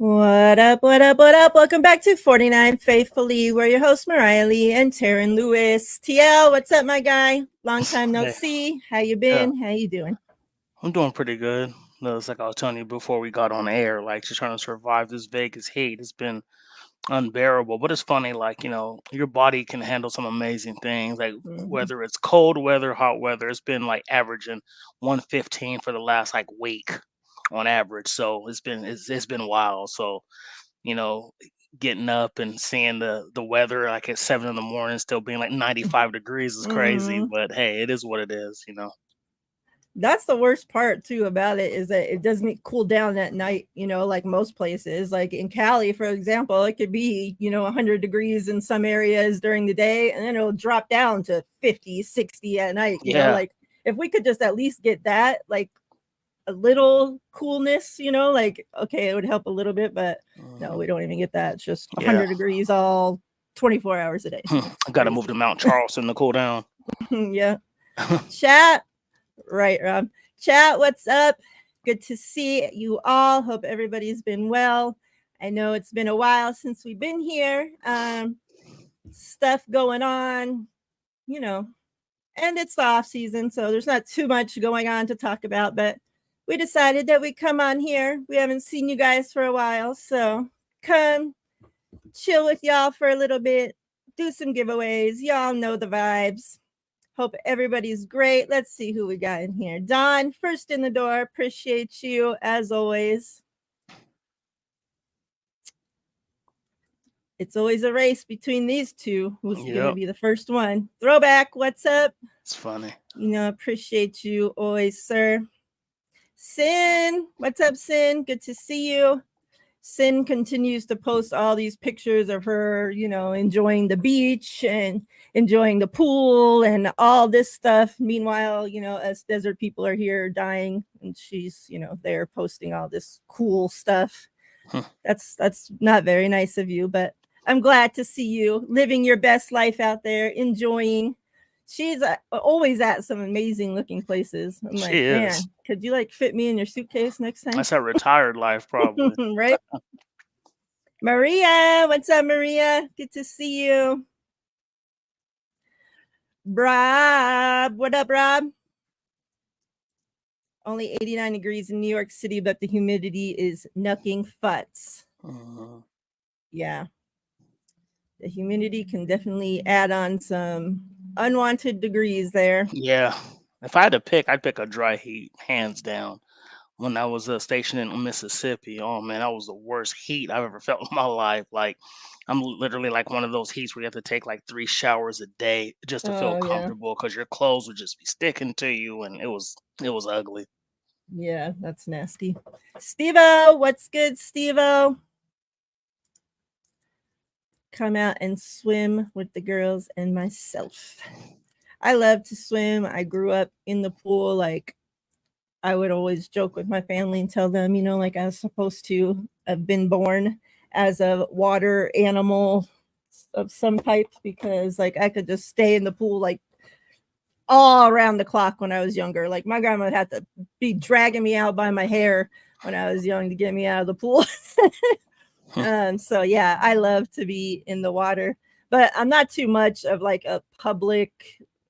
What up, what up, what up? Welcome back to 49 Faithfully. We're your hosts, Miriah Lee and Teran Lewis. TL, what's up, my guy? Long time no Hey, see. How you yeah, been? How you doing? I'm doing pretty good. No, it's like I was telling you before we got on air, like just trying to survive this Vegas heat. It's been unbearable. But it's funny, like, your body can handle some amazing things. Like Mhm. whether it's cold weather, hot weather, it's been like averaging 115 for the last like week on average. So it's been wild. So, you know, getting up and seeing the weather like at 7 in the morning still being like 95 degrees is crazy. Mhm. But hey, it is what it is. That's the worst part too about it is that it doesn't cool down at night, like most places. Like in Cali, for example, it could be, 100 degrees in some areas during the day and then it'll drop down to 50, 60 at night, Yeah. like if we could just at least get that, like a little coolness, like okay, it would help a little bit, but no, Mhm. we don't even get that. It's just Yeah. 100 degrees all 24 hours a day. It's I gotta move to crazy. Mount Charleston to cool down. Yeah. Chat. Right, Rob. Chat, what's up? Good to see you all. Hope everybody's been well. I know it's been a while since we've been here. Stuff going on, you know, and it's the off season, so there's not too much going on to talk about, but we decided that we come on here. We haven't seen you guys for a while, so come chill with y'all for a little bit, do some giveaways. Y'all know the vibes. Hope everybody's great. Let's see who we got in here. Don, first in the door. Appreciate you as always. It's always a race between these two. Who's going to Yep. be the first one? Throwback, what's up? It's funny. Appreciate you always, sir. Sin, what's up, Sin? Good to see you. Sin continues to post all these pictures of her, enjoying the beach and enjoying the pool and all this stuff. Meanwhile, us desert people are here dying and she's, there posting all this cool stuff. That's not very nice of you, but I'm glad to see you living your best life out there, enjoying. She's always at some amazing looking places. I'm She like, is. man, could you like fit me in your suitcase next time? That's her retired life, probably. Right? Maria, what's up, Maria? Good to see you. Rob, what up, Rob? Only 89 degrees in New York City, but the humidity is knucking futs. Mhm. Yeah, the humidity can definitely add on some unwanted degrees there. Yeah. If I had to pick, I'd pick a dry heat, hands down. When I was stationed in Mississippi, oh man, that was the worst heat I've ever felt in my life. Like, I'm literally like one of those heats where you have to take like 3 showers a day just to feel Oh yeah, comfortable because your clothes would just be sticking to you, and it was ugly. yeah, that's nasty. Stevo, what's good, Stevo? Come out and swim with the girls and myself. I love to swim. I grew up in the pool. Like I would always joke with my family and tell them, like I was supposed to have been born as a water animal of some type because like I could just stay in the pool like all around the clock when I was younger. Like my grandma would have to be dragging me out by my hair when I was young to get me out of the pool. So yeah, I love to be in the water, but I'm not too much of like a public,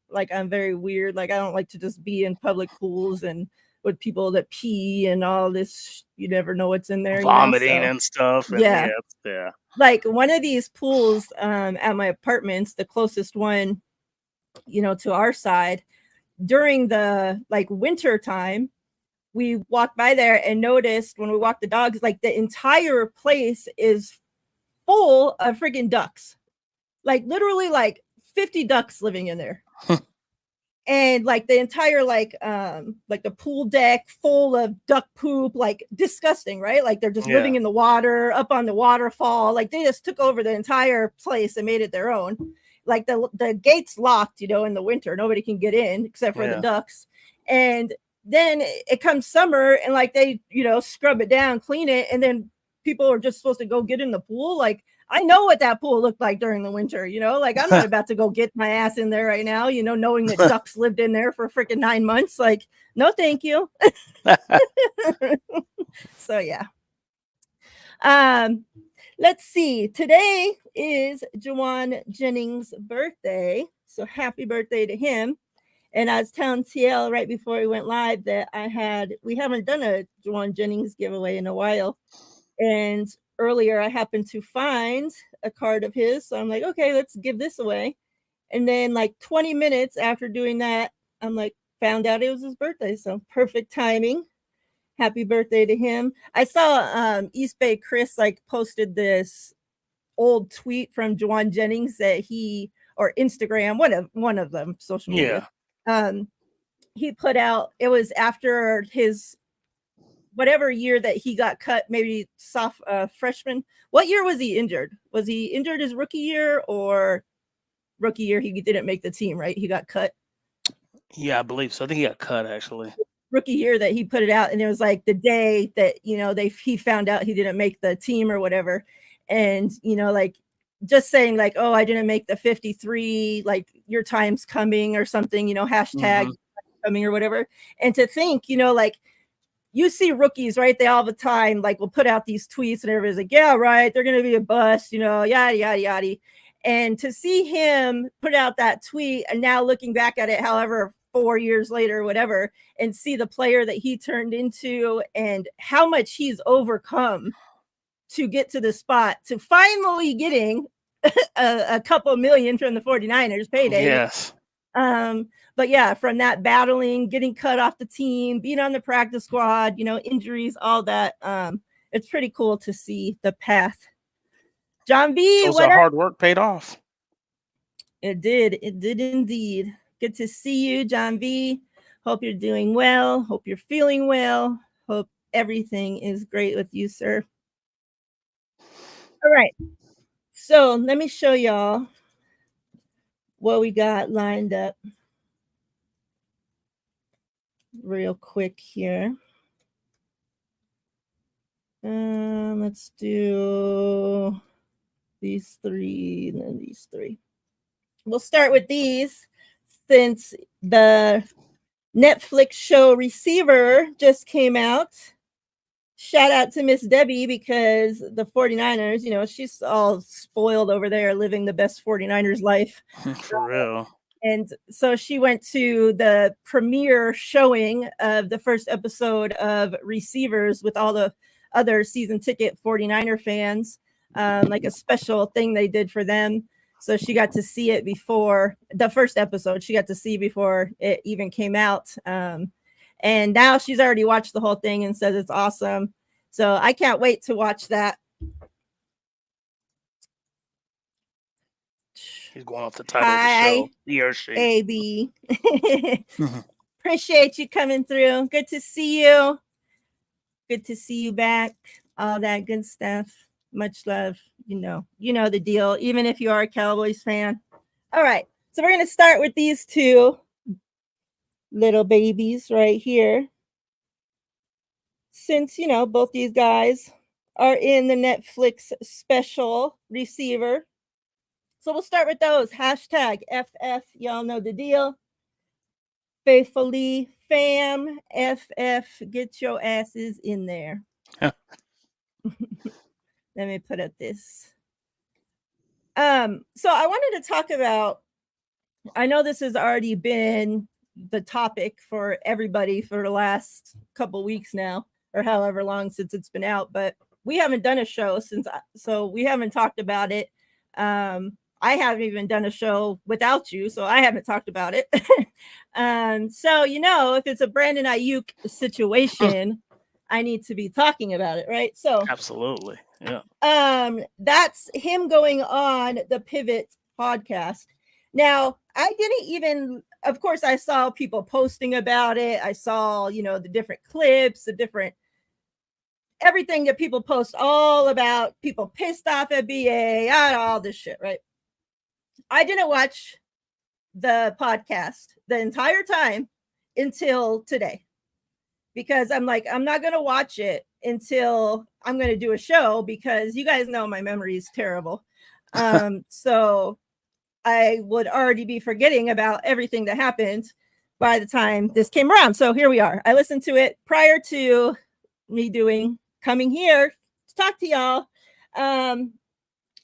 like I'm very weird. Like I don't like to just be in public pools and with people that pee and all this. You never know what's in there, Vomiting So and stuff, and yeah, yeah, yeah. like one of these pools at my apartments, the closest one, to our side during the like winter time we walked by there and noticed when we walked the dogs, like the entire place is full of freaking ducks. Like literally like 50 ducks living in there. And like the entire like the pool deck full of duck poop, like disgusting, right? Like they're just Yeah, living in the water, up on the waterfall. Like they just took over the entire place and made it their own. Like the gates locked, in the winter. Nobody can get in except for the yeah. ducks. And then it comes summer and like they, scrub it down, clean it, and then people are just supposed to go get in the pool. Like I know what that pool looked like during the winter, like I'm not about to go get my ass in there right now, knowing that ducks lived in there for freaking 9 months. Like, no, thank you. So, yeah. Um, let's see. Today is Jawan Jennings' birthday. So happy birthday to him. And I was telling TL right before we went live that we haven't done a Jawan Jennings giveaway in a while. And earlier I happened to find a card of his. So I'm like, okay, let's give this away. And then like 20 minutes after doing that, I'm like, found out it was his birthday. So perfect timing. Happy birthday to him. I saw East Bay Chris like posted this old tweet from Jawan Jennings that or Instagram, one of them, social media. Yeah. He put out, it was after his whatever year that he got cut, maybe freshman. What year was he injured? Was he injured his rookie year or rookie year he didn't make the team, right? He got cut. Yeah, I believe so. I think he got cut actually. Rookie year that he put it out, and it was like the day that he found out he didn't make the team or whatever, and like just saying like, oh, I didn't make the 53, like your time's coming or something, hashtag coming or whatever. And to think, like you see rookies, right? They all the time like will put out these tweets and everybody's like, yeah, right, they're gonna be a bust, yada yada yada. And to see him put out that tweet and now looking back at it, however 4 years later or whatever, and see the player that he turned into and how much he's overcome to get to the spot, to finally getting a couple million from the 49ers payday. Yes. But yeah, from that battling, getting cut off the team, being on the practice squad, injuries, all that. It's pretty cool to see the path. John B, Shows our hard work paid off. It did indeed. Good to see you, John B. Hope you're doing well. Hope you're feeling well. Hope everything is great with you, sir. All right. So let me show y'all what we got lined up real quick here. Let's do these three and then these three. We'll start with these since the Netflix show Receiver just came out. Shout out to Miss Debbie because the 49ers, she's all spoiled over there living the best 49ers life. For real. And so she went to the premiere showing of the first episode of Receivers with all the other season ticket 49er fans, like a special thing they did for them. So she got to see it before the first episode. She got to see before it even came out. And now she's already watched the whole thing and says it's awesome. So I can't wait to watch that. He's going off the title of the show. He or she. AB. Appreciate you coming through. Good to see you. Good to see you back. All that good stuff. Much love. You know the deal, even if you are a Cowboys fan. All right. So we're going to start with these two little babies right here. Since, both these guys are in the Netflix special Receiver. So we'll start with those. Hashtag FF. Y'all know the deal. Faithfully fam. FF. Get your asses in there. Let me put up this. So I wanted to talk about, I know this has already been the topic for everybody for the last couple weeks now, or however long since it's been out, but we haven't done a show so we haven't talked about it. I haven't even done a show without you, so I haven't talked about it. So, if it's a Brandon Ayuk situation, I need to be talking about it, right? So absolutely. Yeah. That's him going on the Pivot podcast. Now, I didn't even, of course, I saw people posting about it. I saw, the different clips, everything that people post all about people pissed off at BA, all this shit, right? I didn't watch the podcast the entire time until today because I'm like, I'm not going to watch it until I'm going to do a show because you guys know my memory is terrible. So I would already be forgetting about everything that happened by the time this came around. So here we are. I listened to it prior to me coming here talk to y'all.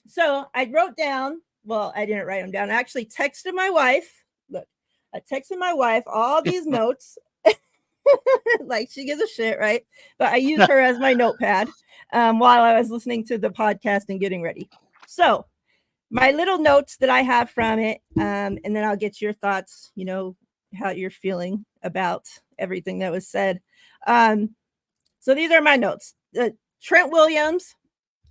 So I wrote down, well, I didn't write them down. I actually texted my wife. Look, I texted my wife all these notes. Like she gives a shit, right? But I used her as my notepad while I was listening to the podcast and getting ready. So my little notes that I have from it, and then I'll get your thoughts, you know, how you're feeling about everything that was said. So these are my notes. Trent Williams,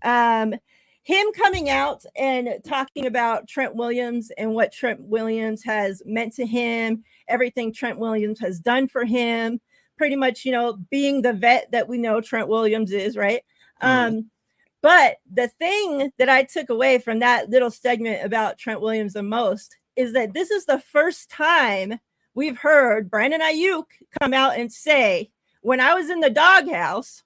him coming out and talking about Trent Williams and what Trent Williams has meant to him, everything Trent Williams has done for him, pretty much, you know, being the vet that we know Trent Williams is, right? But the thing that I took away from that little segment about Trent Williams the most is that this is the first time we've heard Brandon Ayuk come out and say, when I was in the doghouse,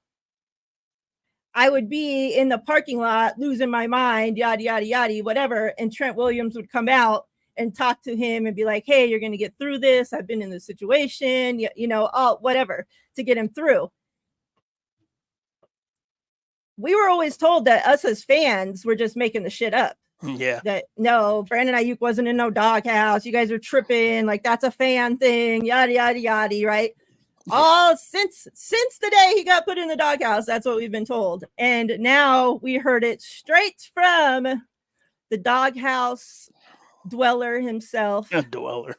I would be in the parking lot losing my mind, yada, yada, yada, whatever. And Trent Williams would come out and talk to him and be like, hey, you're going to get through this. I've been in this situation, you know, all whatever to get him through. We were always told that us as fans were just making the shit up. Yeah. That no, Brandon Ayuk wasn't in no doghouse. You guys are tripping. Like that's a fan thing, yada, yada, yada, right? All since the day he got put in the doghouse, that's what we've been told. And now we heard it straight from the doghouse dweller himself. Dweller.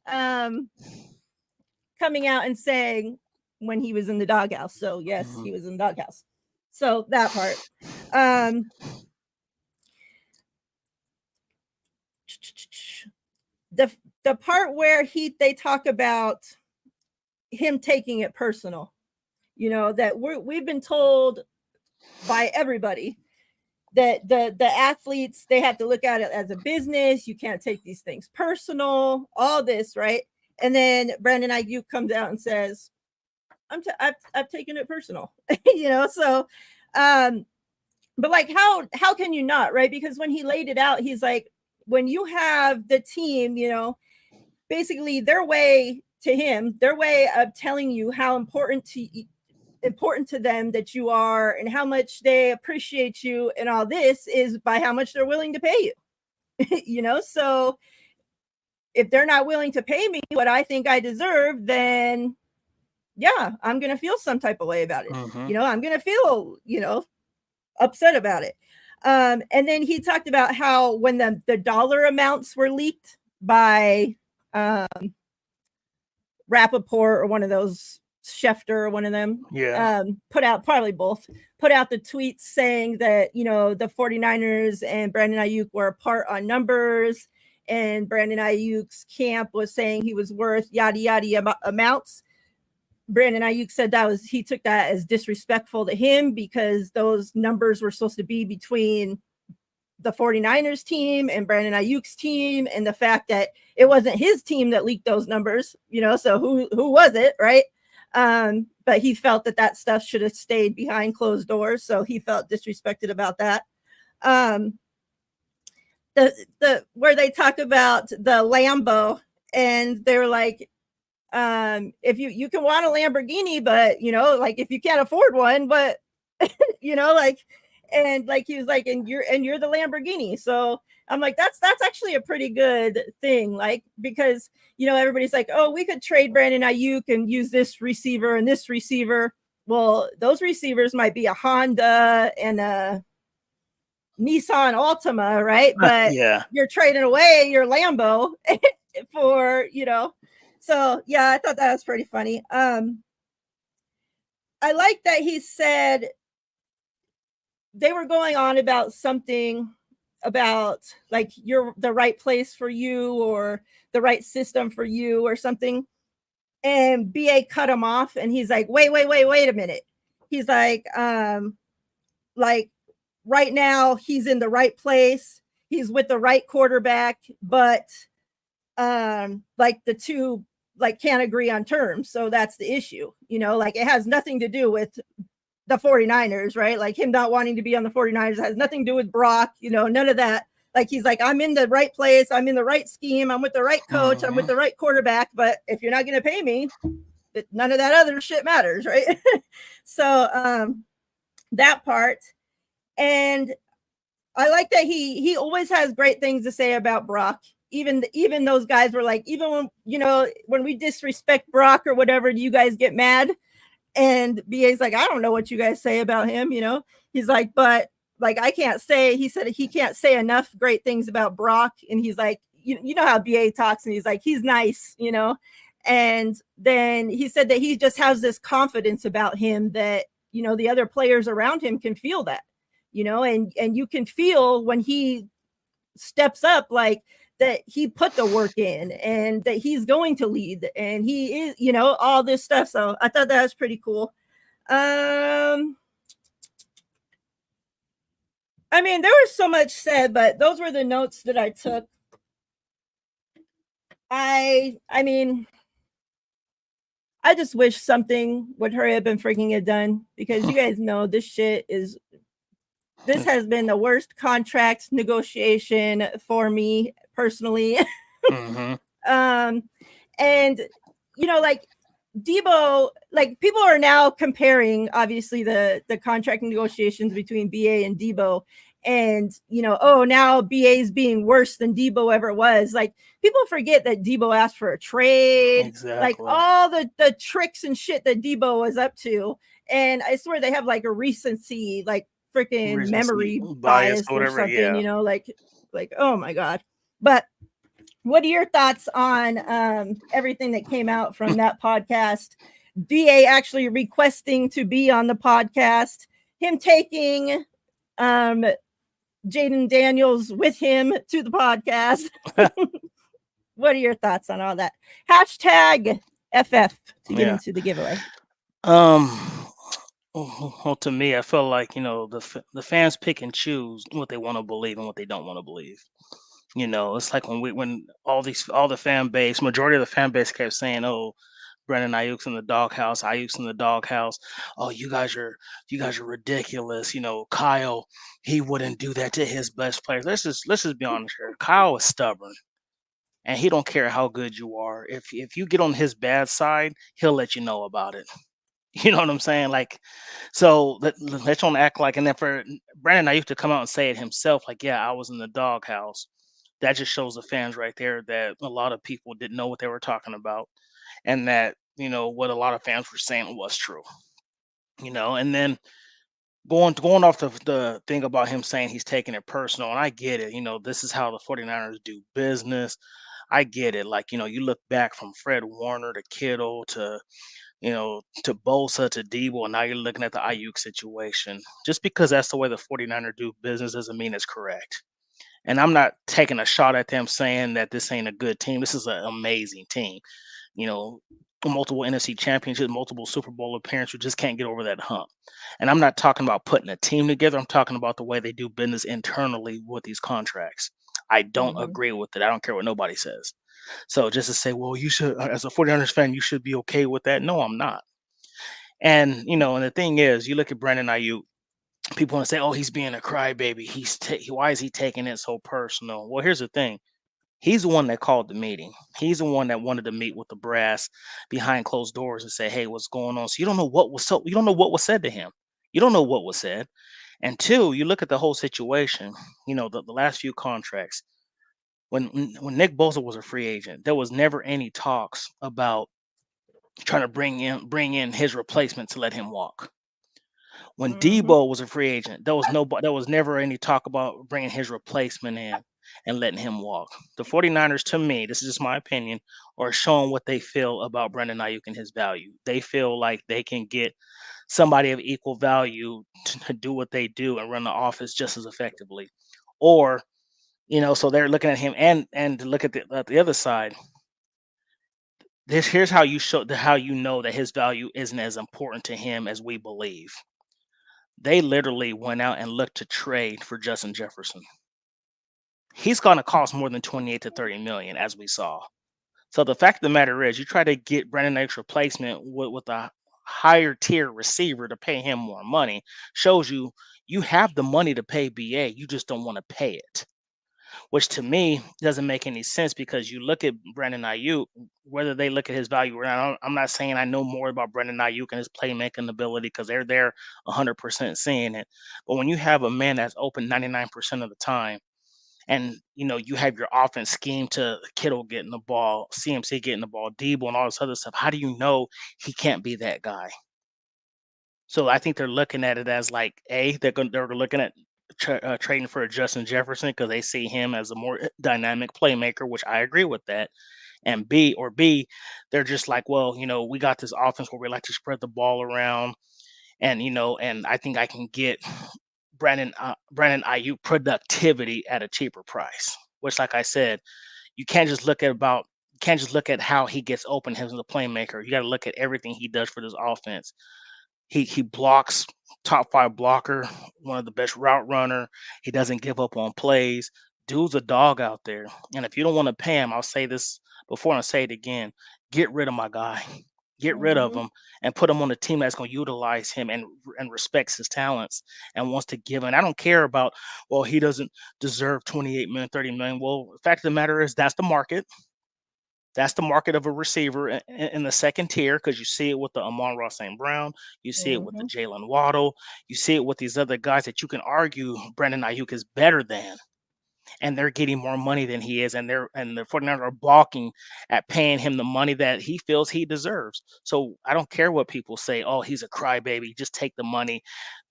Coming out and saying when he was in the doghouse. So yes, he was in the doghouse. So that part. The part where they talk about him taking it personal, you know, that we've been told by everybody that the athletes, they have to look at it as a business. You can't take these things personal, all this, right? And then Brandon Ayuk comes out and says, I've taken it personal, you know? So, but like, how can you not, right? Because when he laid it out, he's like, when you have the team, you know, basically their way of telling you how important to them that you are and how much they appreciate you and all this is by how much they're willing to pay you. You know, so if they're not willing to pay me what I think I deserve, then yeah, I'm going to feel some type of way about it. You know, I'm going to feel, you know, upset about it. And then he talked about how when the dollar amounts were leaked by Rappaport or one of those, Schefter or one of them, put out, probably both, put out the tweets saying that, you know, the 49ers and Brandon Ayuk were apart on numbers, and Brandon Ayuk's camp was saying he was worth yada yada amounts. Brandon Ayuk said he took that as disrespectful to him because those numbers were supposed to be between the 49ers team and Brandon Ayuk's team, and the fact that it wasn't his team that leaked those numbers, you know, so who was it, right? But he felt that stuff should have stayed behind closed doors, so he felt disrespected about that. The where they talk about the Lambo, and they're like, if you can want a Lamborghini, but you know, like if you can't afford one, but you know, like, and like he was like, and you're the Lamborghini. So I'm like, that's actually a pretty good thing, like, because you know, everybody's like, oh, we could trade Brandon Ayuk and use this receiver and this receiver. Well, those receivers might be a Honda and a Nissan Altima, right? But you're trading away your Lambo for, you know. So yeah, I thought that was pretty funny. I like that he said they were going on about something about like you're the right place for you or the right system for you or something. And BA cut him off and he's like, wait a minute. He's like right now he's in the right place. He's with the right quarterback, but like the two like can't agree on terms. So that's the issue, you know, like it has nothing to do with the 49ers, right? Like him not wanting to be on the 49ers has nothing to do with Brock, you know, none of that. Like he's like, I'm in the right place, I'm in the right scheme, I'm with the right coach, I'm with the right quarterback, but if you're not going to pay me, but none of that other shit matters, right? So that part. And I like that he always has great things to say about Brock. Even those guys were like, even when when we disrespect Brock or whatever, do you guys get mad? And BA's like, I don't know what you guys say about him. He's like, but like I can't say. He said he can't say enough great things about Brock, and he's like, you know how BA talks, and he's like, he's nice. And then he said that he just has this confidence about him that the other players around him can feel that, and you can feel when he steps up, like that he put the work in and that he's going to lead and he is, all this stuff. So I thought that was pretty cool. I mean, there was so much said, but those were the notes that I took. I mean, I just wish something would hurry up and freaking get done, because you guys know this has been the worst contract negotiation for me personally. Mm-hmm. And like Debo, like people are now comparing obviously the contract negotiations between BA and Debo, and oh, now BA is being worse than Debo ever was. Like people forget that Debo asked for a trade, like Exactly. all the tricks and shit that Debo was up to. And I swear they have like a recency, like freaking Recency memory bias bias or or whatever. something, Yeah. like oh my god. But what are your thoughts on everything that came out from that podcast? BA actually requesting to be on the podcast, him taking Jaden Daniels with him to the podcast. What are your thoughts on all that? Hashtag FF to get Yeah. into the giveaway. Um. Well, to me, I feel like the fans pick and choose what they want to believe and what they don't want to believe. It's like when all the fan base, majority of the fan base kept saying, "Oh, Brandon Ayuk's in the doghouse. Ayuk's in the doghouse. Oh, you guys are ridiculous. Kyle, he wouldn't do that to his best players." Let's just be honest here. Kyle is stubborn, and he don't care how good you are. If you get on his bad side, he'll let you know about it. You know what I'm saying? Like, so let's don't act like, and then for Brandon Ayuk to come out and say it himself, like, yeah, I was in the doghouse. That just shows the fans right there that a lot of people didn't know what they were talking about, and that what a lot of fans were saying was true. And then going off the thing about him saying he's taking it personal, and I get it. This is how the 49ers do business. I get it. Like, you look back from Fred Warner to Kittle to Bosa to Debo, and now you're looking at the Ayuk situation. Just because that's the way the 49ers do business doesn't mean it's correct. And I'm not taking a shot at them saying that this ain't a good team. This is an amazing team. You know, multiple NFC championships, multiple Super Bowl appearances. We just can't get over that hump. And I'm not talking about putting a team together. I'm talking about the way they do business internally with these contracts. I don't Mm-hmm. agree with it. I don't care what nobody says. So just to say, well, you should, as a 49ers fan, you should be okay with that. No, I'm not. And the thing is, you look at Brandon Ayuk, people want to say, "Oh, he's being a crybaby. Why is he taking it so personal?" Well, here's the thing: he's the one that called the meeting. He's the one that wanted to meet with the brass behind closed doors and say, "Hey, what's going on?" So you don't know what was said to him. You don't know what was said. And two, you look at the whole situation. The last few contracts. When Nick Bosa was a free agent, there was never any talks about trying to bring in his replacement to let him walk. When Mm-hmm. Debo was a free agent, there was never any talk about bringing his replacement in and letting him walk. The 49ers, to me, this is just my opinion, are showing what they feel about Brandon Ayuk and his value. They feel like they can get somebody of equal value to do what they do and run the offense just as effectively. Or, so they're looking at him and to look at the other side. Here's how you know that his value isn't as important to him as we believe. They literally went out and looked to trade for Justin Jefferson. He's going to cost more than 28 to 30 million, as we saw. So the fact of the matter is, you try to get Brandon Ayuk's replacement with a higher tier receiver to pay him more money, shows you have the money to pay BA. You just don't want to pay it. which to me doesn't make any sense because you look at Brandon Ayuk, whether they look at his value or not. I'm not saying I know more about Brandon Ayuk and his playmaking ability because they're there 100% seeing it. But when you have a man that's open 99% of the time, and you have your offense scheme to Kittle getting the ball, CMC getting the ball, Debo, and all this other stuff, how do you know he can't be that guy? So I think they're looking at it as like they're looking at trading for a Justin Jefferson because they see him as a more dynamic playmaker, which I agree with that. And B, they're just like, well, we got this offense where we like to spread the ball around, and and I think I can get Brandon Ayuk productivity at a cheaper price. Which, like I said, you can't just look at about you can't just look at how he gets open as a playmaker. You got to look at everything he does for this offense. He blocks, top 5 blocker, one of the best route runner. He doesn't give up on plays. Dude's a dog out there. And if you don't want to pay him, I'll say this before and I'll say it again. Get rid of my guy. Get rid of Mhm. him and put him on a team that's going to utilize him and respects his talents and wants to give him. I don't care about, well, he doesn't deserve 28 million, 30 million. Well, the fact of the matter is that's the market. That's the market of a receiver in the second tier because you see it with the Amon-Ra St. Brown, you see it with the Mhm. Jalen Waddle, you see it with these other guys that you can argue Brandon Ayuk is better than, and they're getting more money than he is, and the 49ers are balking at paying him the money that he feels he deserves. So I don't care what people say, oh, he's a crybaby, just take the money,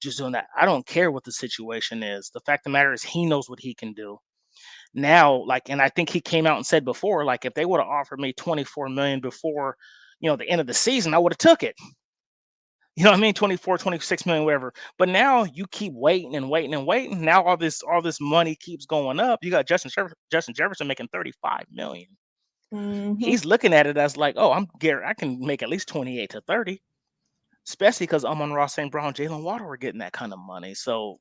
just doing that. I don't care what the situation is. The fact of the matter is he knows what he can do now. Like, and I think he came out and said before, like, if they would have offered me 24 million before the end of the season, I would have took it. What I mean? 24, 26 million, whatever. But now you keep waiting and waiting and waiting. Now all this money keeps going up. You got Justin Jefferson making 35 million. Mhm. He's looking at it as like, oh, I can make at least 28 to 30, especially because Amon-Ra St. Brown, Jalen Waddle are getting that kind of money. So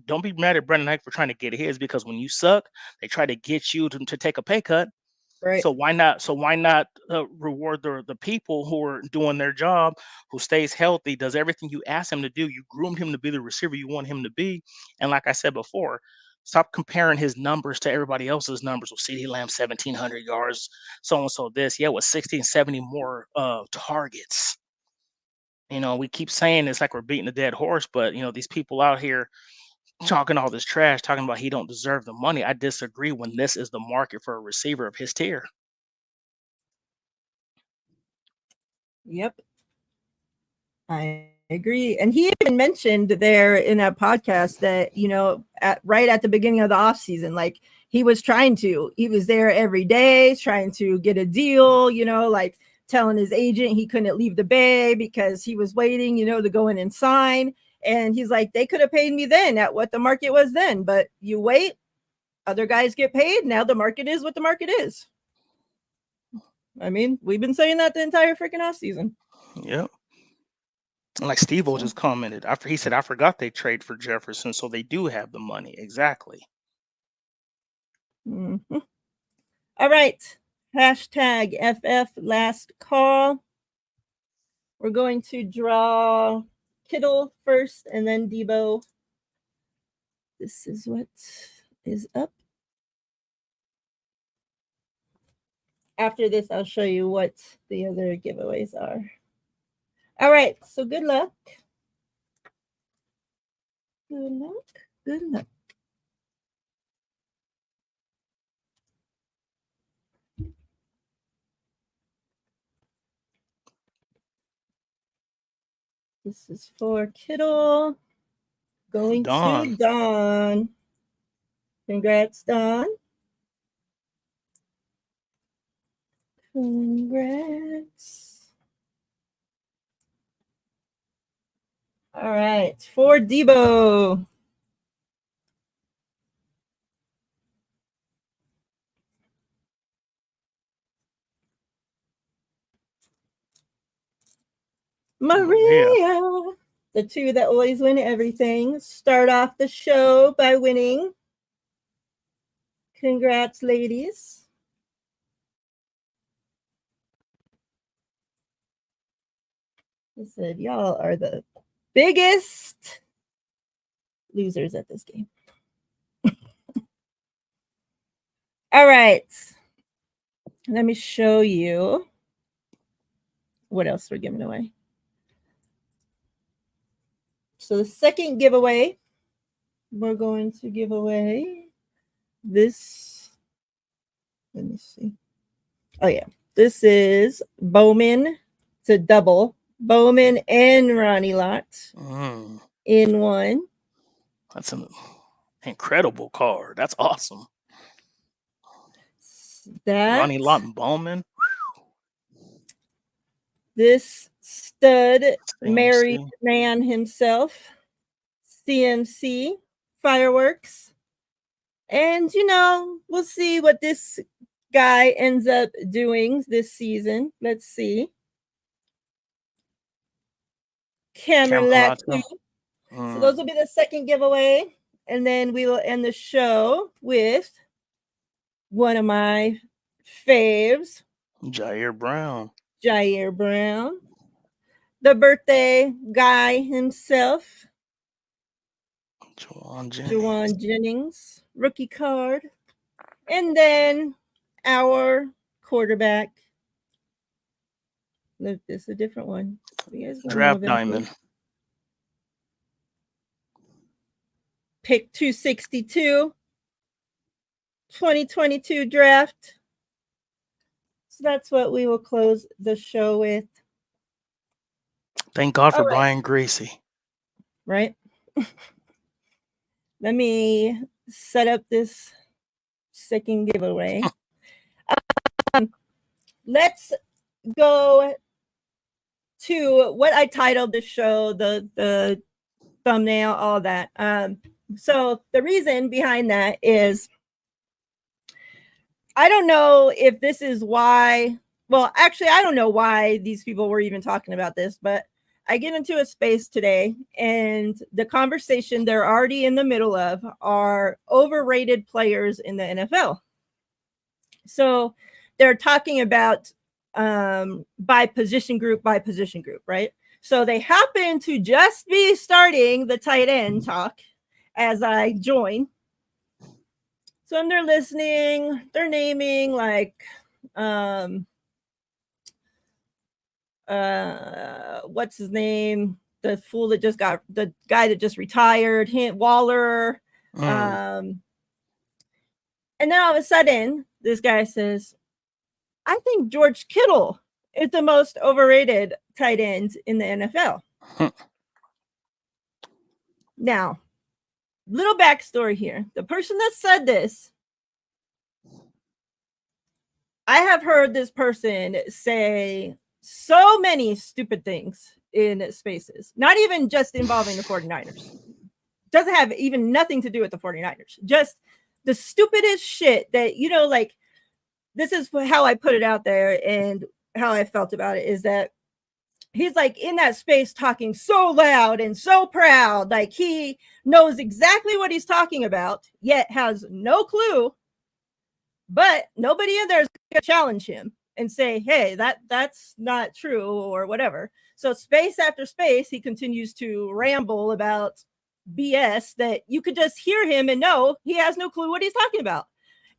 don't be mad at Brendan Eich for trying to get his, because when you suck, they try to get you to take a pay cut. Right. So why not reward the people who are doing their job, who stays healthy, does everything you ask him to do? You groomed him to be the receiver you want him to be. And like I said before, stop comparing his numbers to everybody else's numbers. With CD Lamb 1,700 yards, so and so this, yeah, with 16, 70 more targets. We keep saying it's like we're beating a dead horse, but these people out here talking all this trash, talking about he don't deserve the money. I disagree when this is the market for a receiver of his tier. Yep. I agree. And he even mentioned there in that podcast that, right at the beginning of the off season, like he was he was there every day trying to get a deal, like telling his agent he couldn't leave the Bay because he was waiting, to go in and sign. And he's like, they could have paid me then at what the market was then, but you wait, other guys get paid. Now the market is what the market is. I mean, we've been saying that the entire freaking off season. Yep. And like Steve-O So, just commented, after he said, I forgot they trade for Jefferson, so they do have the money. Exactly. mhm. All right. Hashtag FF last call. We're going to draw Kittle first and then Debo. This is what is up. After this, I'll show you what the other giveaways are. All right. So good luck. Good luck. Good luck. This is for Kittle. Going Don. to Don. Congrats, Don. Congrats. All right. For Debo. Maria. Maria. The two that always win everything. Start off the show by winning. Congrats, ladies. I said, y'all are the biggest losers at this game. All right. Let me show you what else we're giving away. So the second giveaway, we're going to give away this. Let me see. Oh yeah, this is Bowman. It's a double. Bowman and Ronnie Lott in one. That's an incredible card. That's awesome. That Ronnie Lott and Bowman. this stud married CMC. man himself, CMC fireworks. And we'll see what this guy ends up doing this season. Let's see. Camera too. So those will be the second giveaway. And then we will end the show with one of my faves, Jair Brown. Jair Brown. The birthday guy himself, Juwan Jennings, rookie card. And then our quarterback. Look, this is a different one. Draft diamond. Pick 262. 2022 draft. So that's what we will close the show with. Thank God for Brian Gracie. Right? Let me set up this second giveaway. Let's go to what I titled the show, the thumbnail, all that. So the reason behind that is I don't know if this is why. Well, actually, I don't know why these people were even talking about this, but I get into a space today and the conversation they're already in the middle of are overrated players in the NFL. So they're talking about by position group, right? So they happen to just be starting the tight end talk as I join. So they're listening, they're naming like what's his name? The fool that just got the guy that just retired, Waller. And then all of a sudden, this guy says, I think George Kittle is the most overrated tight end in the NFL. Now, little backstory here. The person that said this, I have heard this person say so many stupid things in spaces, not even just involving the 49ers. Doesn't have even nothing to do with the 49ers. Just the stupidest shit that, like, this is how I put it out there and how I felt about it is that he's like in that space talking so loud and so proud, like he knows exactly what he's talking about, yet has no clue. But nobody in there is going to challenge him and say, hey, that's not true or whatever. So space after space, he continues to ramble about BS that you could just hear him and know he has no clue what he's talking about.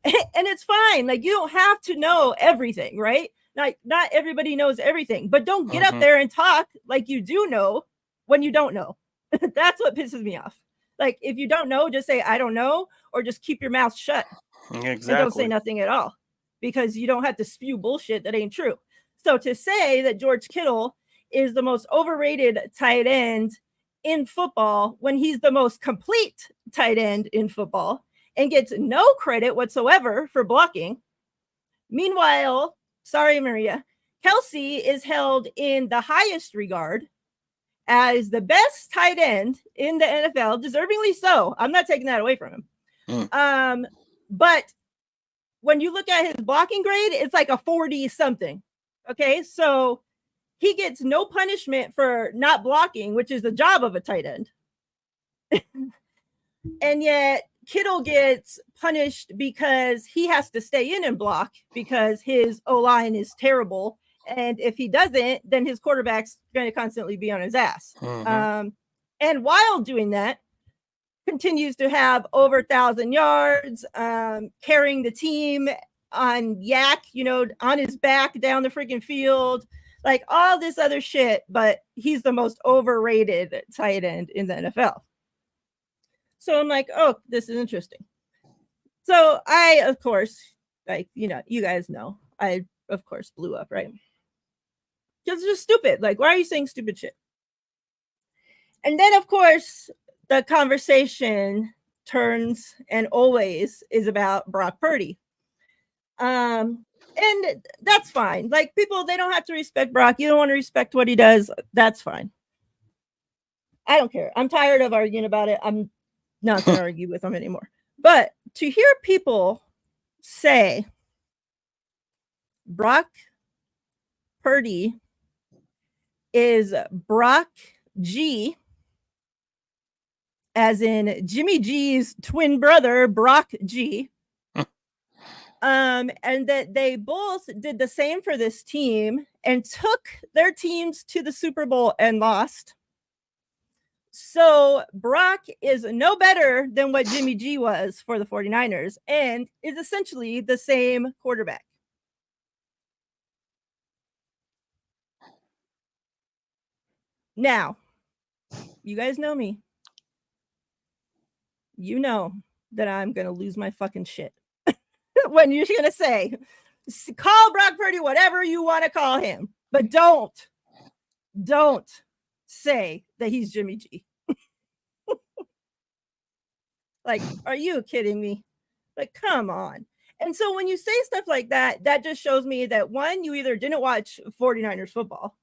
And it's fine. Like, you don't have to know everything, right? Like, not everybody knows everything, but don't get up there and talk like you do know when you don't know. That's what pisses me off. Like, if you don't know, just say, I don't know, or just keep your mouth shut. Exactly. And don't say nothing at all, because you don't have to spew bullshit that ain't true. So to say that George Kittle is the most overrated tight end in football when he's the most complete tight end in football and gets no credit whatsoever for blocking. Meanwhile, sorry, Maria, Kelsey is held in the highest regard as the best tight end in the NFL, deservingly so. I'm not taking that away from him. But when you look at his blocking grade, it's like a 40 something. Okay, so he gets no punishment for not blocking, which is the job of a tight end. And yet Kittle gets punished because he has to stay in and block because his O-line is terrible. And if he doesn't, then his quarterback's going to constantly be on his ass. And while doing that, continues to have over 1,000 yards, carrying the team on yak, on his back down the freaking field, like all this other shit. But he's the most overrated tight end in the NFL. So I'm like, oh, this is interesting. So I, of course, like, you guys know, I, of course, blew up, right? Because it's just stupid. Like, why are you saying stupid shit? And then, of course, the conversation turns and always is about Brock Purdy. And that's fine. Like, people, they don't have to respect Brock. You don't want to respect what he does. That's fine. I don't care. I'm tired of arguing about it. I'm not going to argue with him anymore. But to hear people say Brock Purdy is Brock G, as in Jimmy G's twin brother, Brock G. And that they both did the same for this team and took their teams to the Super Bowl and lost. So Brock is no better than what Jimmy G was for the 49ers and is essentially the same quarterback. Now, you guys know me. You know that I'm going to lose my fucking shit when you're going to say, call Brock Purdy whatever you want to call him, but don't say that he's Jimmy G. Like, are you kidding me? Like, come on. And so when you say stuff like that, that just shows me that, one, you either didn't watch 49ers football.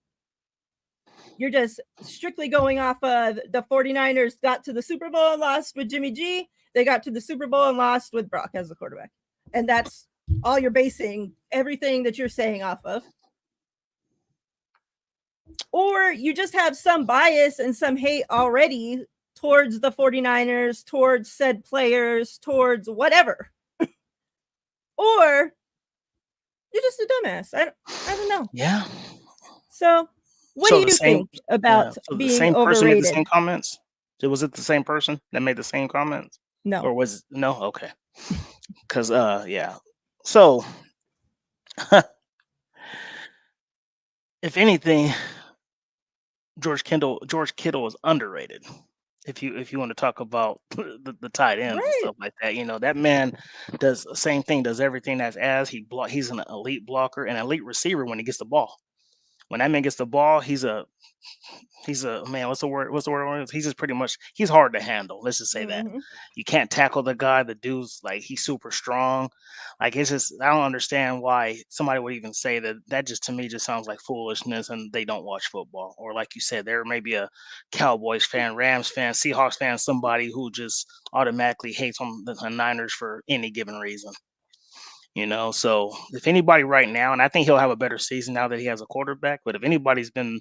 You're just strictly going off of the 49ers got to the Super Bowl and lost with Jimmy G. They got to the Super Bowl and lost with Brock as the quarterback. And that's all you're basing everything that you're saying off of. Or you just have some bias and some hate already towards the 49ers, towards said players, towards whatever. Or you're just a dumbass. I don't know. Yeah. So what do you think about being the same overrated? person made the same comments? Was it the same person that made the same comments? No. Or was it no? Okay. Because yeah. So if anything, George Kittle is underrated. If you want to talk about the tight ends and stuff like that, that man does the same thing, does everything he's an elite blocker and elite receiver when he gets the ball. When that man gets the ball, he's a man. What's the word? He's just pretty much, he's hard to handle. Let's just say that. You can't tackle the guy. The dude's like, he's super strong. Like, it's just, I don't understand why somebody would even say that. That just, to me, just sounds like foolishness, and they don't watch football. Or like you said, there may be a Cowboys fan, Rams fan, Seahawks fan, somebody who just automatically hates on the Niners for any given reason. So if anybody right now, and I think he'll have a better season now that he has a quarterback, but if anybody's been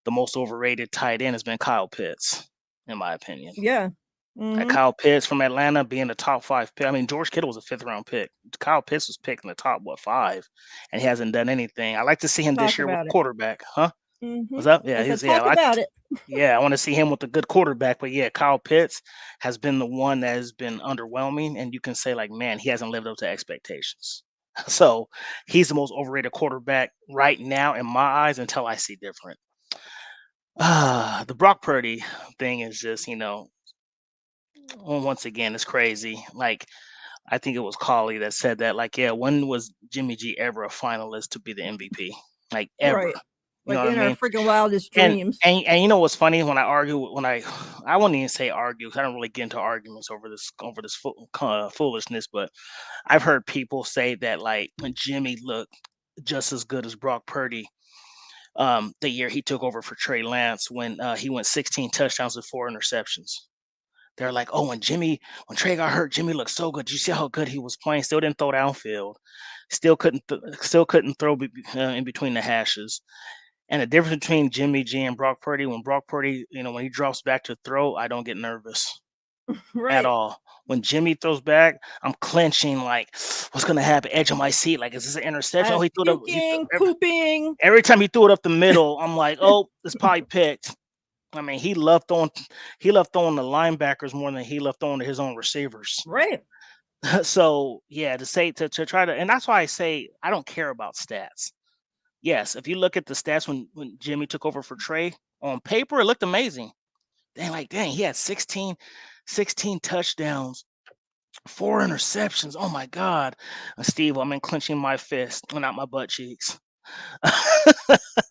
the most overrated tight end, has been Kyle Pitts, in my opinion. Yeah. Kyle Pitts from Atlanta being the top 5 pick. I mean, George Kittle was a 5th round pick. Kyle Pitts was picked in the top 5, and he hasn't done anything. I like to see him this year with a quarterback, huh? What's up? Yeah, about it. Yeah, I want to see him with a good quarterback. But yeah, Kyle Pitts has been the one that has been underwhelming, and you can say, like, man, he hasn't lived up to expectations. So he's the most overrated quarterback right now in my eyes until I see different. The Brock Purdy thing is just, once again, it's crazy. Like, I think it was Collie that said that, like, yeah, when was Jimmy G ever a finalist to be the MVP? Like, ever. Right. You like know in what I our mean? freaking wildest And dreams. and you know what's funny? When I argue, I wouldn't even say argue, because I don't really get into arguments over this foolishness. But I've heard people say that, like, Jimmy looked just as good as Brock Purdy the year he took over for Trey Lance, when he went 16 touchdowns with 4 interceptions. They're like, oh, when Trey got hurt, Jimmy looked so good. Did you see how good he was playing? Still didn't throw downfield. Still couldn't throw in between the hashes. And the difference between Jimmy G and Brock Purdy, when Brock Purdy, when he drops back to throw, I don't get nervous at all. When Jimmy throws back, I'm clenching, like, what's going to happen? Edge of my seat. Like, is this an interception? He threw puking, pooping. Every time he threw it up the middle, I'm like, oh, it's probably picked. I mean, he loved throwing the linebackers more than he loved throwing to his own receivers. Right. So yeah, to say to try to, and that's why I say I don't care about stats. Yes, if you look at the stats when Jimmy took over for Trey, on paper it looked amazing. Dang, he had 16 touchdowns, 4 interceptions. Oh my God. Steve, I'm in clenching my fist, well, not my butt cheeks.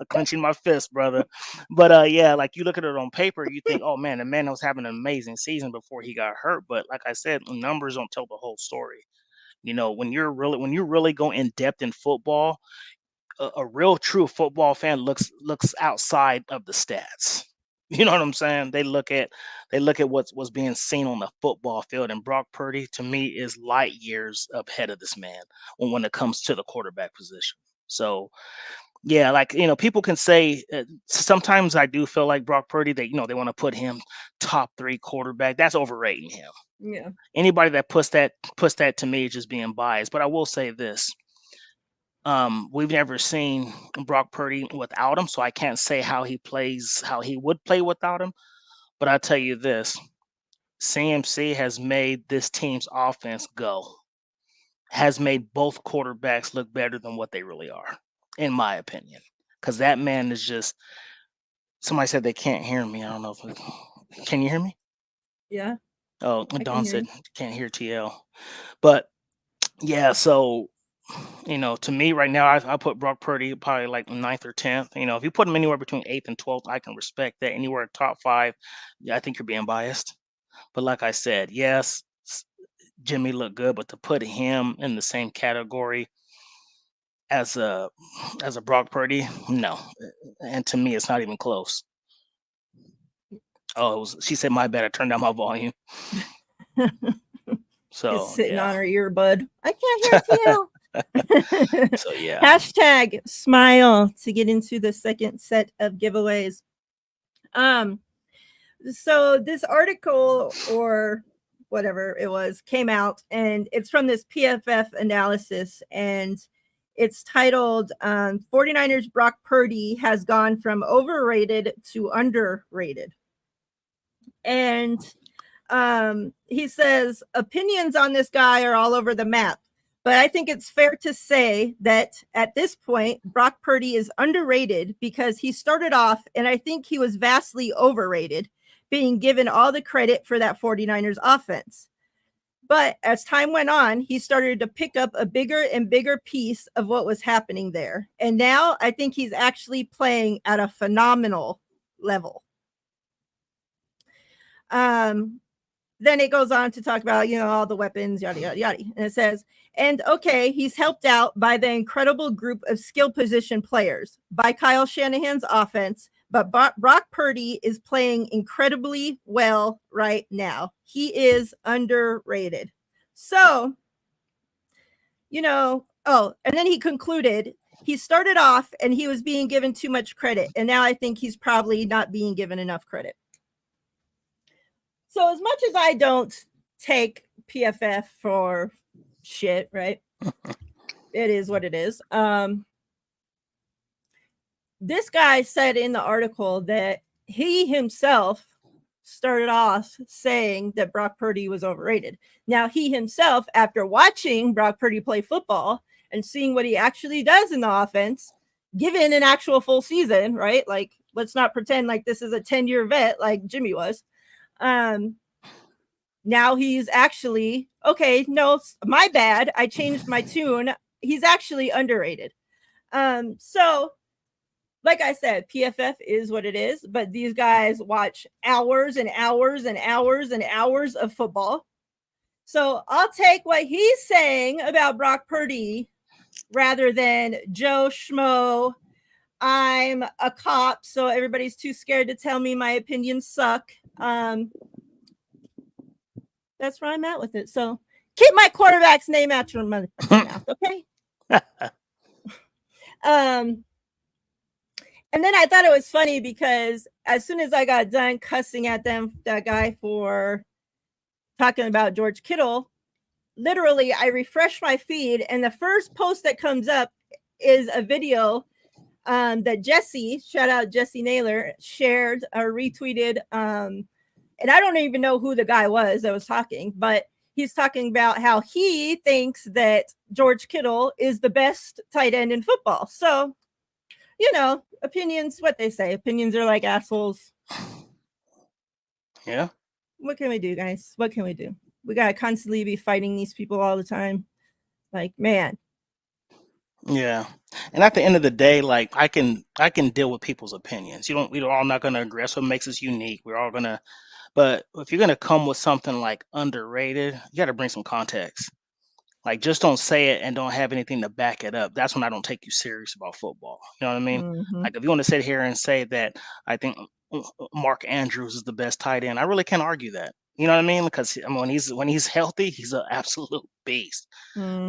Clenching my fist, brother. But yeah, like you look at it on paper, you think, oh man, the man was having an amazing season before he got hurt. But like I said, numbers don't tell the whole story. When you really go in depth in football, a real true football fan looks outside of the stats. You know what I'm saying? They look at what's being seen on the football field, and Brock Purdy to me is light years ahead of this man when it comes to the quarterback position. So yeah, like people can say sometimes I do feel like Brock Purdy. They want to put him top three quarterback. That's overrating him. Yeah. Anybody that puts that to me is just being biased. But I will say this: we've never seen Brock Purdy without him, so I can't say how he plays, how he would play without him. But I'll tell you this: CMC has made this team's offense go. Has made both quarterbacks look better than what they really are, in my opinion. Because that man is just. Somebody said they can't hear me. I don't know if can you hear me? Yeah. Oh, I can Don hear said you. can't hear TL. But yeah, so to me right now, I put Brock Purdy probably like ninth or 10th. If you put him anywhere between 8th and 12th, I can respect that. Anywhere top five, yeah, I think you're being biased. But like I said, yes, Jimmy looked good, but to put him in the same category as a Brock Purdy, no. And to me, it's not even close. Oh, she said, my bad. I turned down my volume. Is So sitting yeah. on her earbud. I can't hear TL. So yeah. Hashtag smile to get into the second set of giveaways. So this article or whatever it was came out, and it's from this PFF analysis, and it's titled 49ers Brock Purdy has gone from overrated to underrated. And he says opinions on this guy are all over the map. But I think it's fair to say that at this point, Brock Purdy is underrated because he started off, and I think he was vastly overrated, being given all the credit for that 49ers offense. But as time went on, he started to pick up a bigger and bigger piece of what was happening there. And now I think he's actually playing at a phenomenal level. Then it goes on to talk about, all the weapons, yada, yada, yada. And it says, and okay, he's helped out by the incredible group of skill position players, by Kyle Shanahan's offense, but Brock Purdy is playing incredibly well right now. He is underrated. So, and then he concluded, he started off and he was being given too much credit. And now I think he's probably not being given enough credit. So as much as I don't take PFF for shit, right? It is what it is. This guy said in the article that he himself started off saying that Brock Purdy was overrated. Now, he himself, after watching Brock Purdy play football and seeing what he actually does in the offense, given an actual full season, right? Like, let's not pretend like this is a 10-year vet like Jimmy was. Now he's actually, okay, no, my bad. I changed my tune. He's actually underrated. So like I said, PFF is what it is, but these guys watch hours and hours and hours and hours of football. So I'll take what he's saying about Brock Purdy rather than Joe Schmo. I'm a cop, so everybody's too scared to tell me my opinions suck. That's where I'm at with it. So keep my quarterback's name out your motherfucking mouth, okay? And then I thought it was funny because as soon as I got done cussing at that guy for talking about George Kittle, literally I refresh my feed and the first post that comes up is a video that Jesse, shout out Jesse Naylor, shared or retweeted. And I don't even know who the guy was that was talking, but he's talking about how he thinks that George Kittle is the best tight end in football. So, opinions, what they say, opinions are like assholes. Yeah. What can we do, guys? What can we do? We got to constantly be fighting these people all the time. Like, man. Yeah. And at the end of the day, like I can deal with people's opinions. We're all not gonna agree. That's what makes us unique. We're all gonna but if you're gonna come with something like underrated, you gotta bring some context. Like, just don't say it and don't have anything to back it up. That's when I don't take you serious about football. You know what I mean? Mm-hmm. Like, if you want to sit here and say that I think Mark Andrews is the best tight end, I really can't argue that. You know what I mean? Because I mean, when he's healthy, he's an absolute beast. Mm-hmm.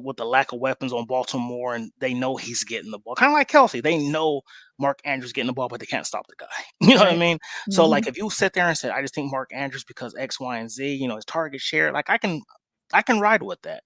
With the lack of weapons on Baltimore, and they know he's getting the ball, kind of like Kelsey. They know Mark Andrews getting the ball, but they can't stop the guy. You know what I Right. mean? So, Mm-hmm. like, if you sit there and say, "I just think Mark Andrews because X, Y, and Z," his target share, like I can ride with that.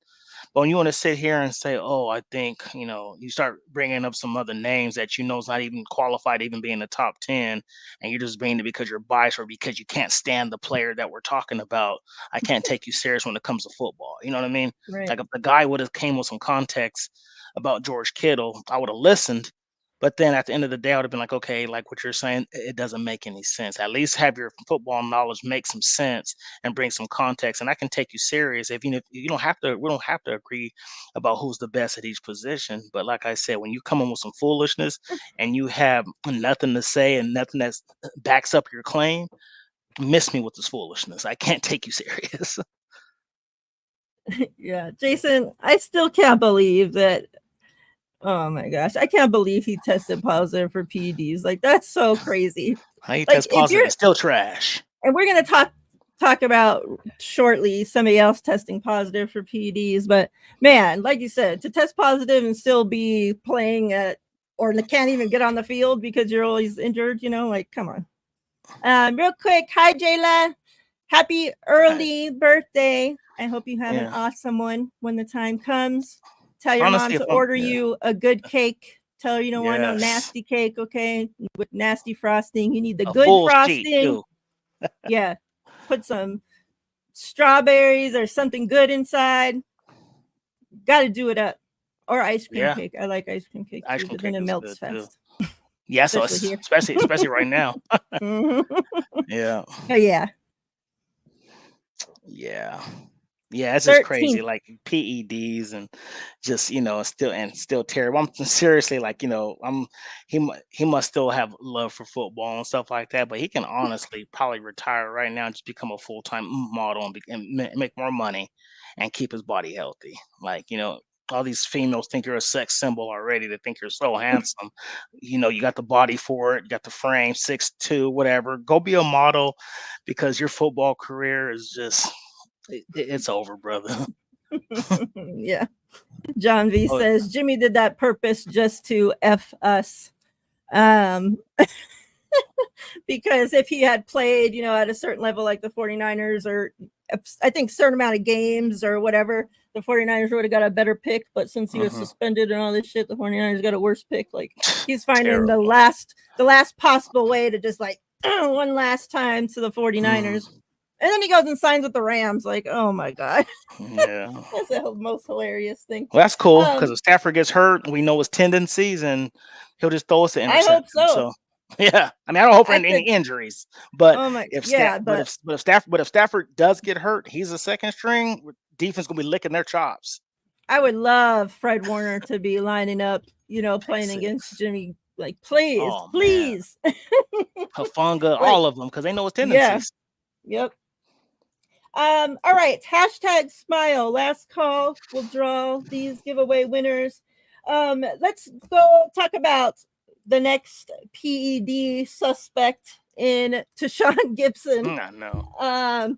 But when you want to sit here and say, "Oh, I think," you start bringing up some other names that is not even qualified to even be in the top 10, and you're just bringing it because you're biased or because you can't stand the player that we're talking about. I can't take you serious when it comes to football. You know what I mean? Right. Like, if the guy would have came with some context about George Kittle, I would have listened. But then at the end of the day, I would have been like, okay, like what you're saying, it doesn't make any sense. At least have your football knowledge make some sense and bring some context. And I can take you serious if you don't have to. We don't have to agree about who's the best at each position. But like I said, when you come in with some foolishness and you have nothing to say and nothing that backs up your claim, miss me with this foolishness. I can't take you serious. Yeah. Jason, I still can't believe that. Oh my gosh. I can't believe he tested positive for PEDs. Like, that's so crazy. How you Like, test if positive you're, and still trash? and we're going to talk about shortly somebody else testing positive for PEDs, but man, like you said, to test positive and still be playing at, or can't even get on the field because you're always injured, like, come on. Real quick, hi Jayla. Happy I, early birthday. I hope you have an yeah. awesome one when the time comes. Tell your mom Honestly, to if I'm order yeah. you a good cake. Tell her you don't want no Yes. nasty cake, okay? With nasty frosting. You need the A good full sheet frosting. too. Yeah. Put some strawberries or something good inside. Got to do it up. Or ice cream Yeah. cake. I like ice cream cake Ice too, cream but then cake it is melts good too. fast, Yeah, so especially it's here. especially right now. Mhm. Yeah. Oh, yeah. Yeah. Yeah, it's just crazy. 13th. Like PEDs and just, still terrible. I'm seriously like, he must still have love for football and stuff like that, but he can honestly probably retire right now and just become a full-time model and make more money and keep his body healthy. Like, all these females think you're a sex symbol already. They think you're so handsome. You got the body for it, you got the frame, 6'2", whatever. Go be a model because your football career is just it's over, brother. Yeah. John V Oh, says Jimmy did that purpose just to F us. Um, because if he had played, at a certain level like the 49ers or I think certain amount of games or whatever, the 49ers would have got a better pick. But since he was mhm. suspended and all this shit, the 49ers got a worse pick. Like he's finding the Terrible. last possible way to just like one last time to the Mm, 49ers. And then he goes and signs with the Rams. Like, oh my God. yeah. That's the most hilarious thing. Well, that's cool because Um, if Stafford gets hurt, we know his tendencies, and he'll just throw us an I hope interception. so. So, yeah. I mean, I don't hope for I any could. injuries, but Oh my, if Sta- yeah, but but if Stafford does get hurt, he's a second string. Defense gonna be licking their chops. I would love Fred Warner to be lining up, Pick playing against six. Jimmy. Like, please, Oh man, please. Hafunga, Like, all of them because they know his yeah, tendencies. yep. All right. Hashtag smile. Last call. We'll draw these giveaway winners. Let's go talk about the next PED suspect in Tashawn Gibson. I know. Um,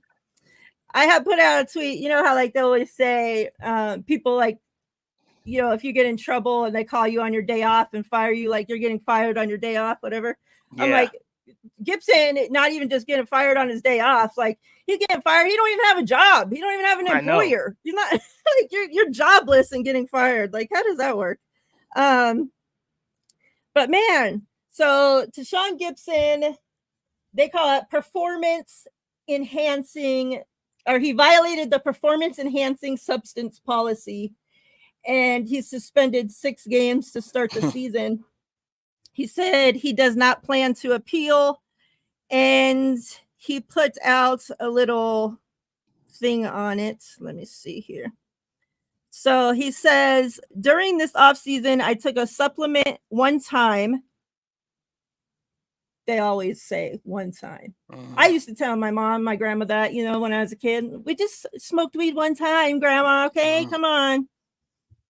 I have put out a tweet. You know how like they always say, people like, if you get in trouble and they call you on your day off and fire you, like you're getting fired on your day off, whatever. I'm Yeah, like, Gibson, not even just getting fired on his day off, like he's getting fired. He don't even have a job. He don't even have an I know. employer. He's not like you're jobless and getting fired. Like, how does that work? Um, But man, so to Sean Gibson, they call it performance enhancing, or he violated the performance enhancing substance policy, and he's suspended 6 games to start the season. He said he does not plan to appeal, and he put out a little thing on it. Let me see here. So he says, during this off season, I took a supplement one time. They always say one time. I used to tell my mom, my grandma that, when I was a kid, we just smoked weed one time, grandma. Okay, come on.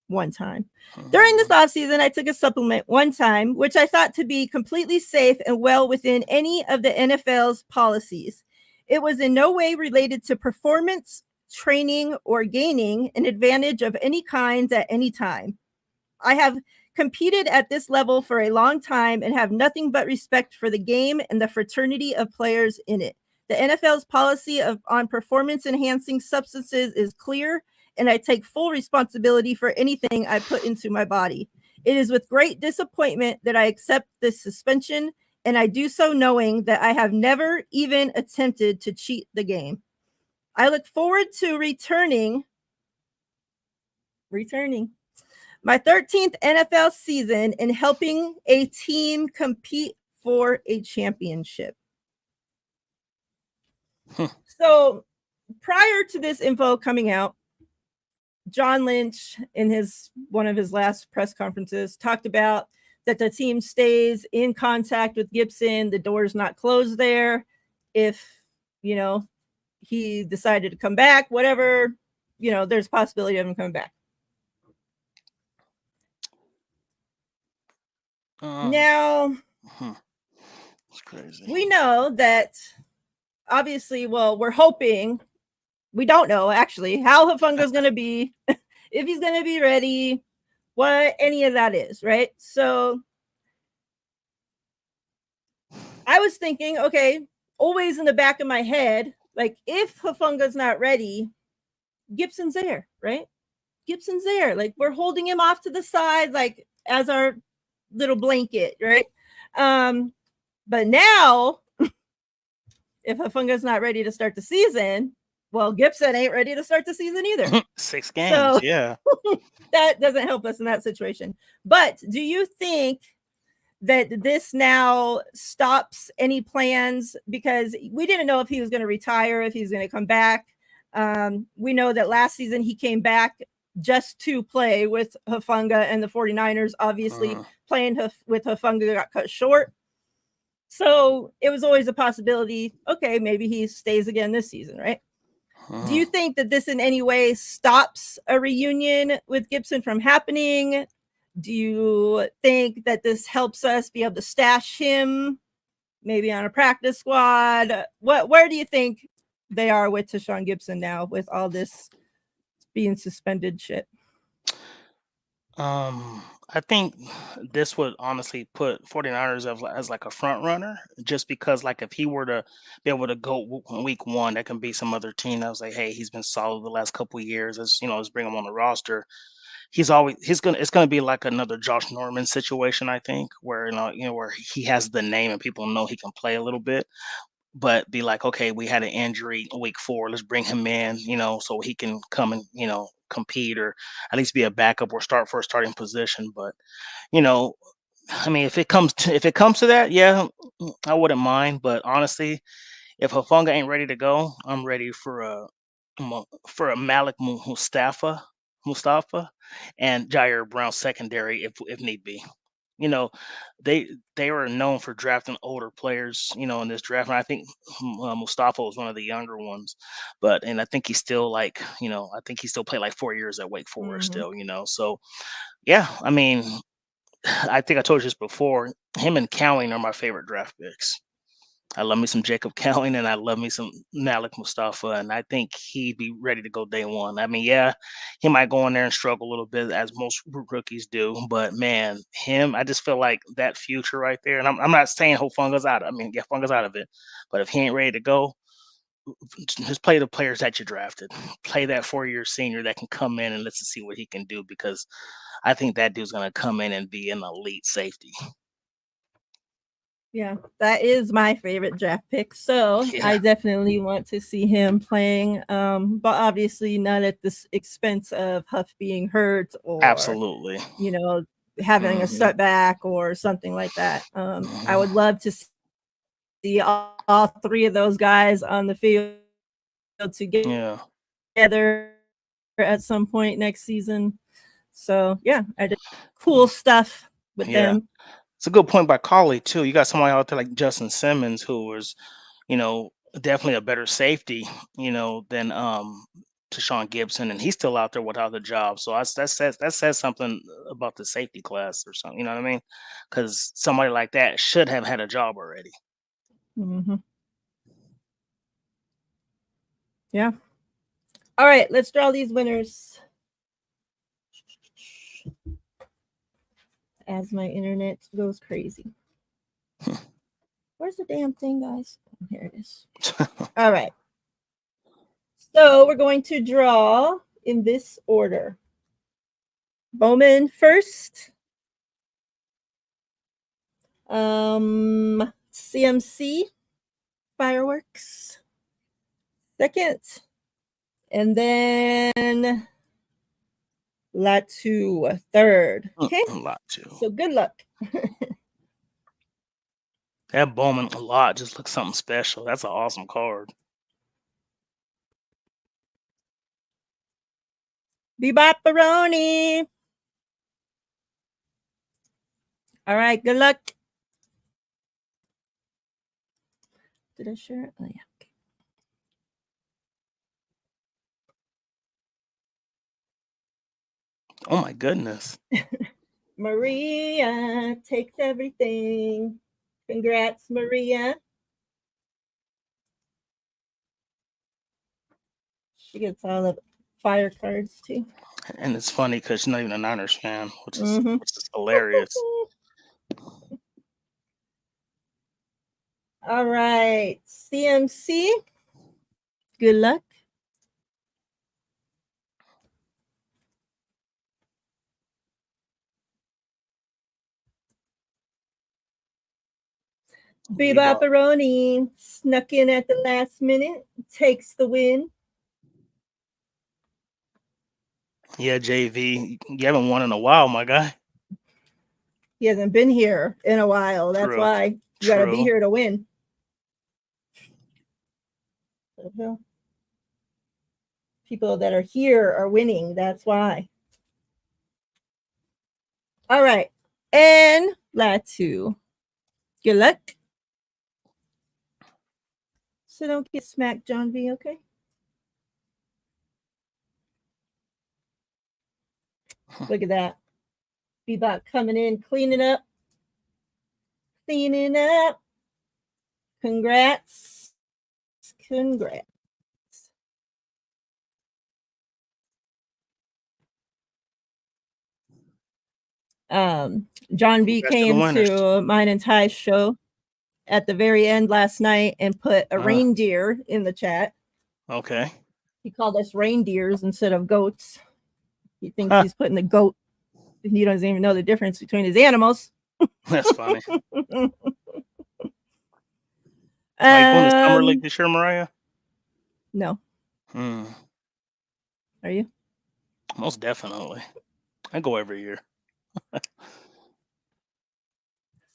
One time. During this off season, I took a supplement one time, which I thought to be completely safe and well within any of the NFL's policies. It was in no way related to performance, training, or gaining an advantage of any kind at any time. I have competed at this level for a long time and have nothing but respect for the game and the fraternity of players in it. The NFL's policy on performance enhancing substances is clear, and I take full responsibility for anything I put into my body. It is with great disappointment that I accept this suspension, and I do so knowing that I have never even attempted to cheat the game. I look forward to returning my 13th NFL season and helping a team compete for a championship. So prior to this info coming out, John Lynch, in one of his last press conferences, talked about that the team stays in contact with Gibson. The door's not closed there. If, he decided to come back, whatever, there's a possibility of him coming back. Now, it's crazy. We know that, obviously, we're hoping, we don't know actually how Hufunga's going to be, if he's going to be ready, what any of that is, right? So I was thinking, okay, always in the back of my head, like if Hufunga's not ready, Gibson's there, right? Gibson's there. Like we're holding him off to the side, like as our little blanket, right? But now, if Hufunga's not ready to start the season, well, Gibson ain't ready to start the season either. 6 games, yeah. That doesn't help us in that situation. But do you think that this now stops any plans? Because we didn't know if he was going to retire, if he was going to come back. We know that last season he came back just to play with Hufunga and the 49ers. Obviously, playing with Hufunga got cut short. So it was always a possibility, okay, maybe he stays again this season, right? Do you think that this in any way stops a reunion with Gibson from happening? Do you think that this helps us be able to stash him maybe on a practice squad? Where do you think they are with Tashawn Gibson now with all this being suspended shit? I think this would honestly put 49ers as like a front runner, just because like if he were to be able to go week one, that can be some other team that was like, hey, he's been solid the last couple of years. Let's bring him on the roster. It's gonna be like another Josh Norman situation, I think, where where he has the name and people know he can play a little bit, but be like, okay, we had an injury week 4, let's bring him in, so he can come and compete, or at least be a backup or start for a starting position. But you know, I mean, if it comes to that, yeah, I wouldn't mind. But honestly, if Hafunga ain't ready to go, I'm ready for a Mustafa and Jair Brown secondary if need be. You know, they they were known for drafting older players, in this draft, and I think Mustafa was one of the younger ones. And I think he's still I think he still played like 4 years at Wake Forest Mm-hmm. still. So yeah, I mean, I think I told you this before. Him and Cowing are my favorite draft picks. I love me some Jacob Cowing and I love me some Malik Mustafa, and I think he'd be ready to go day one. I mean, yeah, he might go in there and struggle a little bit as most rookies do, but man, I just feel like that future right there. And I'm not saying Hofunga's out. I mean, yeah, Funga's out of it, but if he ain't ready to go, just play the players that you drafted. Play that 4 year senior that can come in and let's see what he can do, because I think that dude's gonna come in and be an elite safety. Yeah, that is my favorite draft pick. So Yeah, I definitely want to see him playing. But obviously not at the expense of Huff being hurt or, absolutely. you know, having a Hmm. setback or something like that. I would Hmm. love to see all three of those guys on the field together Yeah, at some point next season. So yeah, I just cool stuff with them. yeah. It's a good point by Collie too. You got somebody out there like Justin Simmons who was, definitely a better safety, than Tashawn Gibson, and he's still out there without a job. So that says something about the safety class or something. You know what I mean? Because somebody like that should have had a job already. Hmm. Yeah. All right, let's draw these winners as my internet goes crazy. Where's the damn thing, guys? Oh, here it is. All right. So we're going to draw in this order. Bowman first. CMC fireworks second. And then Latu third. Okay. A lot too. So good luck. That Bowman a lot just looks something special. That's an awesome card. Bebop. All right. Good luck. Did I share it? Oh, yeah. Okay. Oh my goodness. Maria takes everything. Congrats, Maria. She gets all the fire cards too. And it's funny because she's not even a Niners fan, which is Mm-hmm. which is hilarious. All right. CMC. Good luck. Bebop. Bebopperoni snuck in at the last minute, takes the win. Yeah, JV. You haven't won in a while, my guy. He hasn't been here in a while. That's True. why you got to be True. here to win. People that are here are winning. That's why. All right. And Latu. Good luck. So don't get smacked, John V, okay? Look at that. Bebop coming in, cleaning up. Cleaning up. Congrats. Congrats. John V Congrats to the came winners. to mine and Ty's show at the very end last night and put a Uh, reindeer in the chat. okay. He called us reindeers instead of goats. He thinks Huh, he's putting the goat. He doesn't even know the difference between his animals. that's funny. Are you going to Summer League um, this year, Mariah? no. Hmm. Are you? Most definitely. I go every year.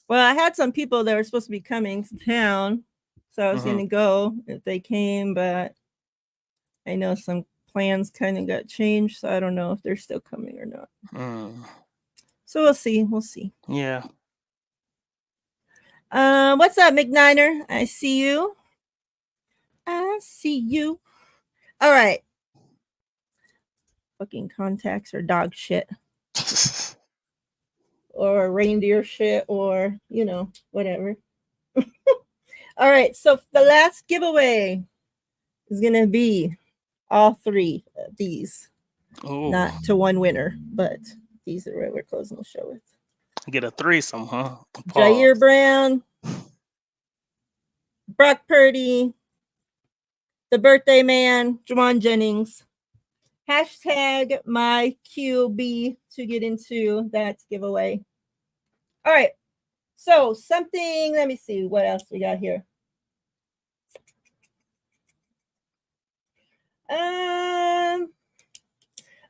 Well, I had some people that were supposed to be coming to town, so I was Hmm. going to go if they came, but I know some plans kind of got changed, so I don't know if they're still coming or not. Mm. So we'll see. We'll see. Yeah. What's up, McNiner? I see you. I see you. All right. Fucking contacts or dog shit or reindeer shit or, whatever. All right. So the last giveaway is going to be all three of these, Oh, not to one winner, but these are what we're closing the show with. get a threesome, huh? Jair Pause. Brown, Brock Purdy, the birthday man, Juwan Jennings. Hashtag my QB to get into that giveaway. All right. So something. Let me see what else we got here.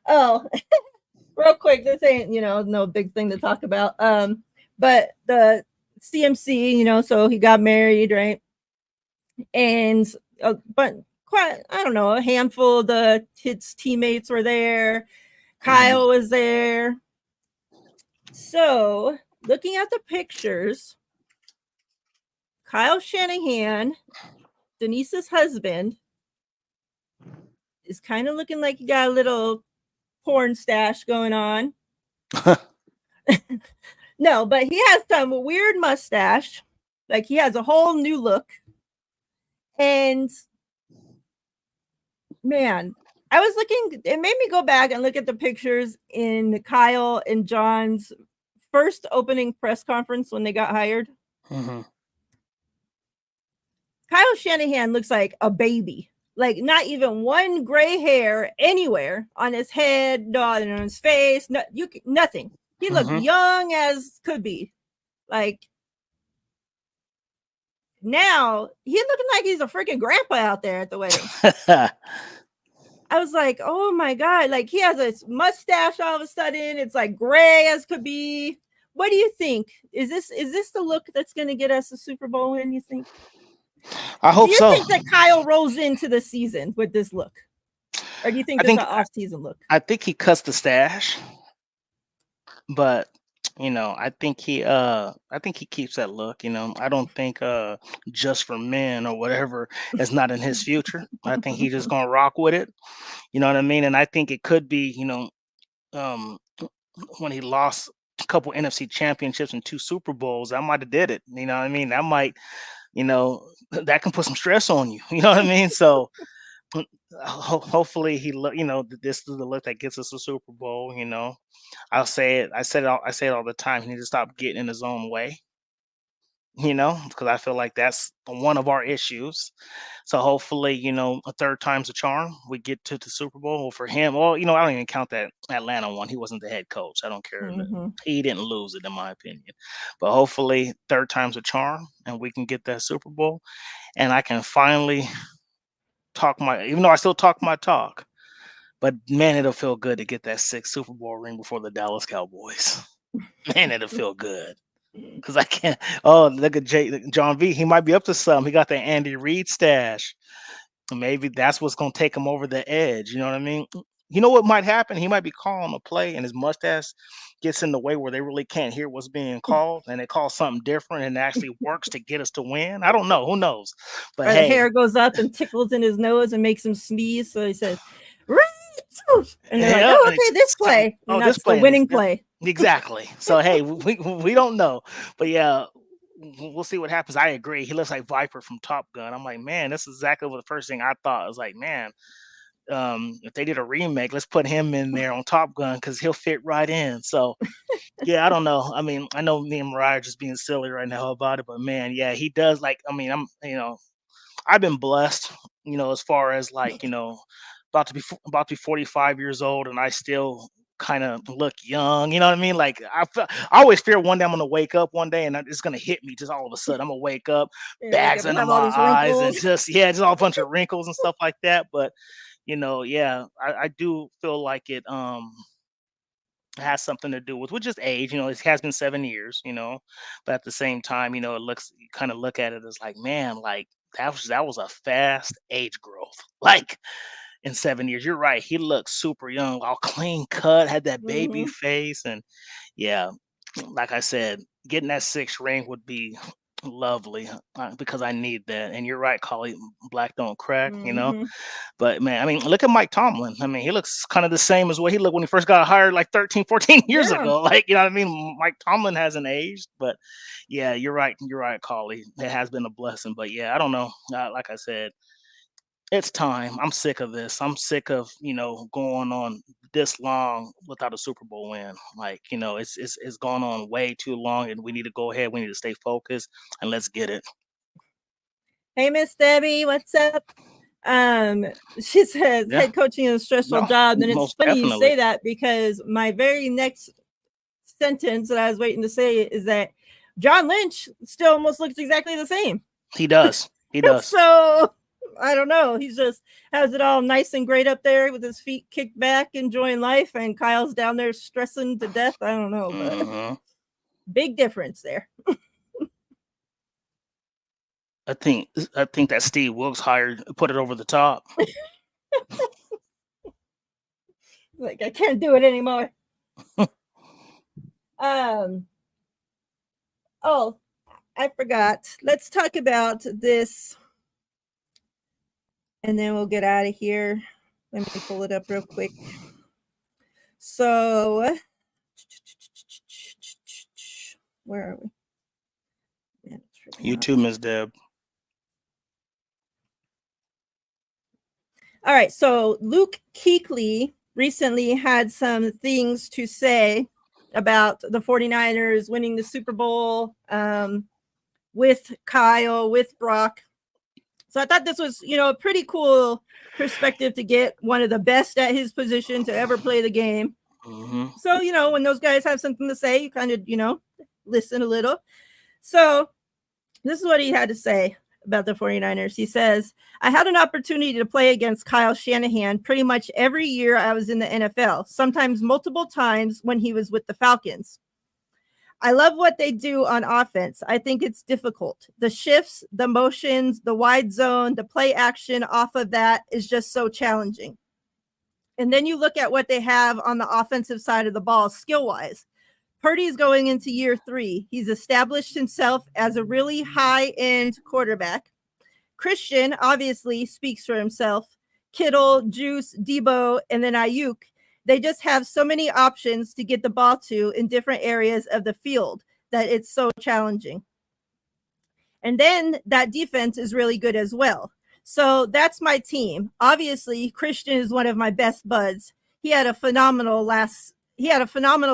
Oh, real quick. This ain't no big thing to talk about. But the CMC, so he got married, right? And but quite, I don't know, a handful of his teammates were there. Kyle was there. So looking at the pictures, Kyle Shanahan, Denise's husband, is kind of looking like he got a little porn stash going on. No, but he has some weird mustache. Like he has a whole new look. And man, I was looking, it made me go back and look at the pictures in Kyle and John's first opening press conference when they got hired. Mm-hmm. Kyle Shanahan looks like a baby. Like not even one gray hair anywhere on his head, not on his face, nothing. He looked young as could be. Like now he's looking like he's a freaking grandpa out there at the wedding. I was like, oh my God, like he has a mustache all of a sudden. It's like gray as could be. What do you think? Is this the look that's going to get us a Super Bowl win, you think? I hope so. Do you think that Kyle rolls into the season with this look? Or do you think it's an off-season look? I think he cuts the stash. But I think he keeps that look. I don't think Just for Men or whatever is not in his future. I think he's just gonna rock with it. You know what I mean? And I think it could be, when he lost a couple NFC championships and 2 Super Bowls, that might have did it. You know what I mean? That might, that can put some stress on you. You know what I mean? So hopefully this is the look that gets us a Super Bowl. I'll say it. I say it all the time. He needs to stop getting in his own way. Because I feel like that's one of our issues. So hopefully, a third time's a charm. We get to the Super Bowl. Well, for him, well, I don't even count that Atlanta one. He wasn't the head coach. I don't care. He didn't lose it, in my opinion. But hopefully, third time's a charm, and we can get that Super Bowl, and I can finally even though I still talk my talk. But man, it'll feel good to get that 6th Super Bowl ring before the Dallas Cowboys. Man, it'll feel good. Because I can't. Oh, look at John V. He might be up to something. He got that Andy Reid stash. Maybe that's what's going to take him over the edge. You know what I mean? You know what might happen? He might be calling a play and his mustache gets in the way where they really can't hear what's being called, and they call something different and it actually works to get us to win. I don't know. Who knows? But or hey, the hair goes up and tickles in his nose and makes him sneeze. So he says, and they're like, oh, okay, this play. And that's the winning play. Exactly. So hey, we don't know. But yeah, we'll see what happens. I agree. He looks like Viper from Top Gun. I'm like, man, that's exactly what the first thing I thought. I was like, man, if they did a remake, let's put him in there on Top Gun because he'll fit right in. So yeah, I don't know. I mean, I know me and Miriah are just being silly right now about it, but man, yeah, he does. Like, I mean, I've been blessed, as far as like, about to be 45 years old, and I still kind of look young. You know what I mean? Like I always fear one day I'm gonna wake up one day and it's gonna hit me just all of a sudden. I'm gonna wake up, bags under my eyes, and just all a bunch of wrinkles and stuff like that. But yeah, I do feel like it has something to do with just age. It has been 7 years. But at the same time, it looks, you kind of look at it as like, man, like that was a fast age growth. Like in 7 years. You're right. He looked super young, all clean cut, had that baby face. And yeah, like I said, getting that 6th ring would be lovely because I need that. And you're right, Collie, black don't crack. But man, I mean, look at Mike Tomlin. I mean, he looks kind of the same as what he looked when he first got hired like 13, 14 years ago. Like, you know what I mean? Mike Tomlin hasn't aged, but yeah, you're right. You're right, Collie. It has been a blessing. But yeah, I don't know. Like I said, it's time. I'm sick of this. I'm sick of, going on this long without a Super Bowl win. Like, it's gone on way too long, and we need to go ahead. We need to stay focused and let's get it. Hey, Miss Debbie, what's up? She says head coaching is a stressful job, and it's funny you say that because my very next sentence that I was waiting to say is that John Lynch still almost looks exactly the same. He does. He does. So I don't know. He just has it all nice and great up there with his feet kicked back, enjoying life, and Kyle's down there stressing to death. I don't know, but big difference there. I think that Steve Wilkes put it over the top. Like, I can't do it anymore. Oh, I forgot. Let's talk about this, and then we'll get out of here. Let me pull it up real quick. So, where are we? Man, you too, Ms. Deb. All right. So, Luke Kuechly recently had some things to say about the 49ers winning the Super Bowl with Kyle, with Brock. So I thought this was, a pretty cool perspective to get one of the best at his position to ever play the game. Mm-hmm. So, when those guys have something to say, you kind of, listen a little. So this is what he had to say about the 49ers. He says, I had an opportunity to play against Kyle Shanahan pretty much every year I was in the NFL, sometimes multiple times when he was with the Falcons. I love what they do on offense. I think it's difficult. The shifts, the motions, the wide zone, the play action off of that is just so challenging. And then you look at what they have on the offensive side of the ball, skill-wise. Purdy's going into year 3. He's established himself as a really high-end quarterback. Christian obviously speaks for himself. Kittle, Juice, Debo, and then Ayuk. They just have so many options to get the ball to in different areas of the field that it's so challenging. And then that defense is really good as well. So that's my team. Obviously, Christian is one of my best buds. He had a phenomenal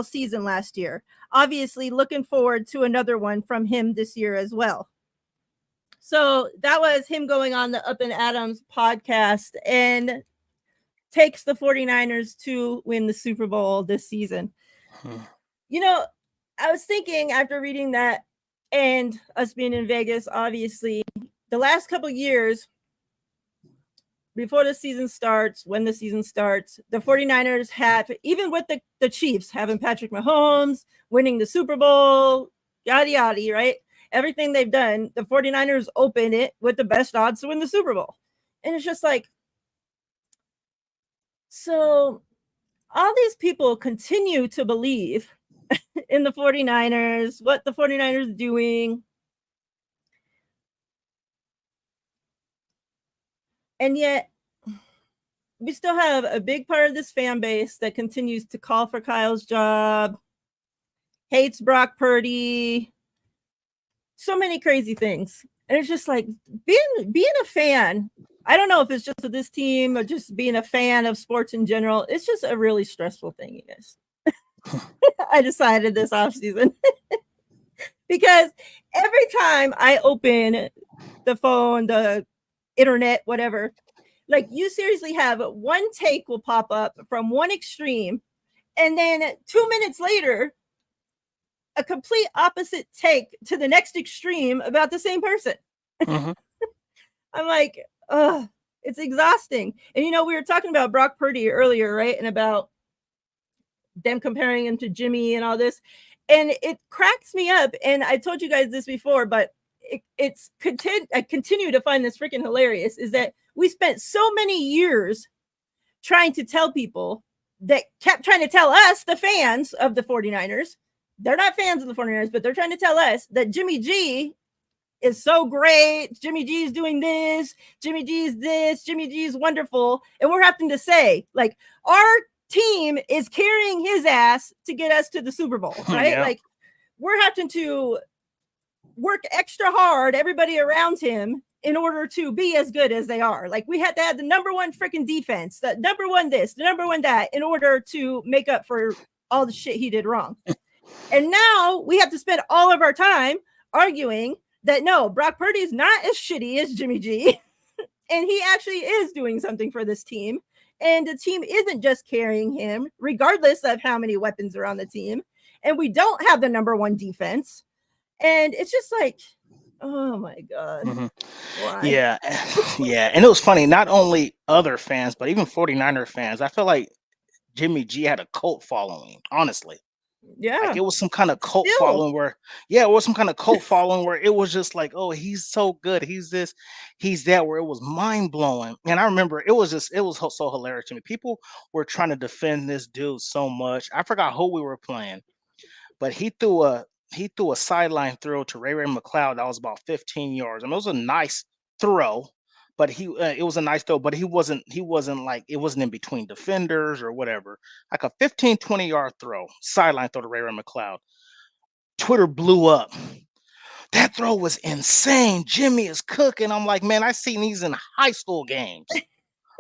season last year. Obviously, looking forward to another one from him this year as well. So that was him going on the Up and Adams podcast and takes the 49ers to win the Super Bowl this season. I was thinking after reading that and us being in Vegas, obviously, the last couple of years before the season starts, when the season starts, the 49ers have, even with the Chiefs, having Patrick Mahomes, winning the Super Bowl, yada, yada, right? Everything they've done, the 49ers open it with the best odds to win the Super Bowl. And it's just like, so all these people continue to believe in the 49ers, what the 49ers are doing. And yet, we still have a big part of this fan base that continues to call for Kyle's job, hates Brock Purdy, so many crazy things. And it's just like being a fan. I don't know if it's just of this team or just being a fan of sports in general. It's just a really stressful thing, you guys. I decided this offseason because every time I open the phone, the internet, whatever, like you seriously have one take will pop up from one extreme, and then 2 minutes later, a complete opposite take to the next extreme about the same person. Mm-hmm. I'm like, it's exhausting. And we were talking about Brock Purdy earlier, right? And about them comparing him to Jimmy and all this. And it cracks me up. And I told you guys this before, but I continue to find this freaking hilarious, is that we spent so many years trying to tell people that kept trying to tell us, the fans of the 49ers, they're not fans of the 49ers, but they're trying to tell us that Jimmy G is so great. Jimmy G is doing this. Jimmy G is this. Jimmy G is wonderful. And we're having to say, like, our team is carrying his ass to get us to the Super Bowl, right? Yeah. Like, we're having to work extra hard, everybody around him, in order to be as good as they are. Like, we had to have the number one freaking defense, the number one this, the number one that, in order to make up for all the shit he did wrong. And now we have to spend all of our time arguing that no, Brock Purdy is not as shitty as Jimmy G. And he actually is doing something for this team. And the team isn't just carrying him, regardless of how many weapons are on the team. And we don't have the number one defense. And it's just like, oh my God, Hmm. why? Yeah, yeah, and it was funny. Not only other fans, but even 49er fans. I feel like Jimmy G had a cult following. Honestly, like Yeah, it was some kind of cult still. following where, yeah, it was some kind of cult following where it was just like, oh, he's so good, he's this, he's that. Where it was mind blowing. And I remember it was so hilarious to me. People were trying to defend this dude so much. I forgot who we were playing, but he threw a sideline throw to Ray McLeod that was about 15 yards. I mean, it was a nice throw, but it was a nice throw, but he wasn't like it wasn't in between defenders or whatever. Like a 15 20 yard throw, sideline throw to Ray McLeod. Twitter blew up. That throw was insane. Jimmy is cooking. I'm like, man, I seen these in high school games.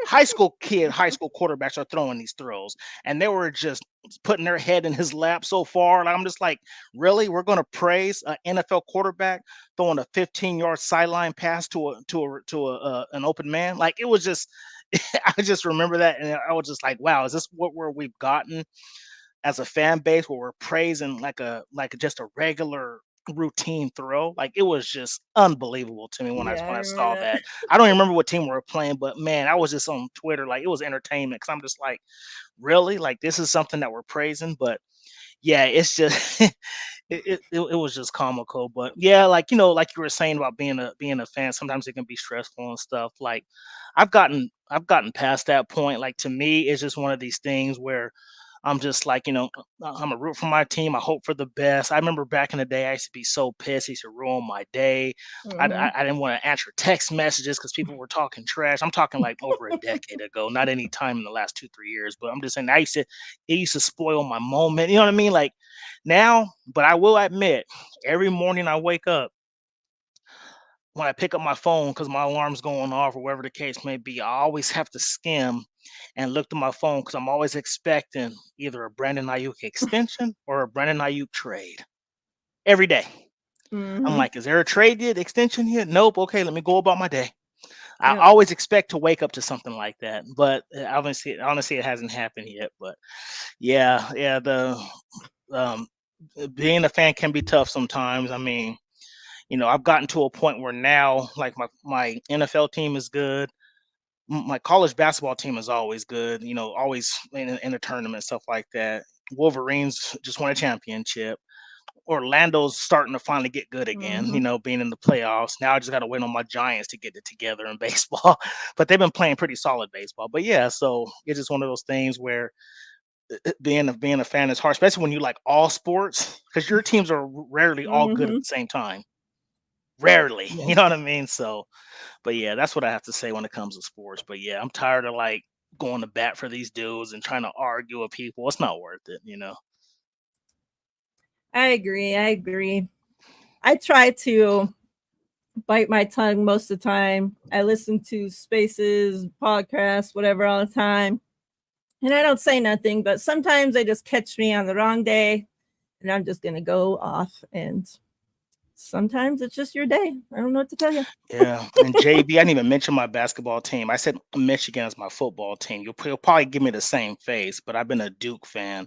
High school quarterbacks are throwing these throws, and they were just putting their head in his lap so far. And I'm just like, really? We're going to praise an NFL quarterback throwing a 15-yard sideline pass to an open man? Like it was just, I just remember that, and I was just like, wow, is this where we've gotten as a fan base, where we're praising like just a regular routine throw? Like it was just unbelievable to me when Yeah, I I remember saw that. that. I don't even remember what team we were playing, but man, I was just on Twitter, like it was entertainment, because I'm just like, really, like this is something that we're praising? But yeah, it's just it was just comical. But yeah, like like you were saying about being a fan, sometimes it can be stressful and stuff. Like I've gotten past that point. Like to me, it's just one of these things where I'm just like, I'm a root for my team. I hope for the best. I remember back in the day, I used to be so pissed. He used to ruin my day. Hmm. I didn't want to answer text messages because people were talking trash. I'm talking like over a decade ago, not any time in the last 2 3 years. But I'm just saying, it used to spoil my moment. You know what I mean? Like now, but I will admit, every morning I wake up, when I pick up my phone because my alarm's going off or whatever the case may be, I always have to skim and look to my phone because I'm always expecting either a Brandon Ayuk extension or a Brandon Ayuk trade every day. I'm Hmm. like, is there a trade yet? Extension yet? Nope. Okay, let me go about my day. I Yep. always expect to wake up to something like that, but honestly, it hasn't happened yet. But yeah, yeah, the um, being a fan can be tough sometimes. I mean, I've gotten to a point where now, like my NFL team is good. My college basketball team is always good. Always in a tournament, stuff like that. Wolverines just won a championship. Orlando's starting to finally get good again. Hmm. Being in the playoffs. Now I just got to wait on my Giants to get it together in baseball. But they've been playing pretty solid baseball. But yeah, so it's just one of those things where being a fan is hard, especially when you like all sports, because your teams are rarely all good at Hmm. the same time. Rarely, Yeah. you know what I mean? So, but yeah, that's what I have to say when it comes to sports. But yeah, I'm tired of like going to bat for these dudes and trying to argue with people. It's not worth it. I agree. I agree. I try to bite my tongue most of the time. I listen to spaces, podcasts, whatever all the time. And I don't say nothing, but sometimes they just catch me on the wrong day and I'm just going to go off. And sometimes it's just your day. I don't know what to tell you. Yeah, and JB, I didn't even mention my basketball team. I said Michigan is my football team. You'll probably give me the same face, but I've been a Duke fan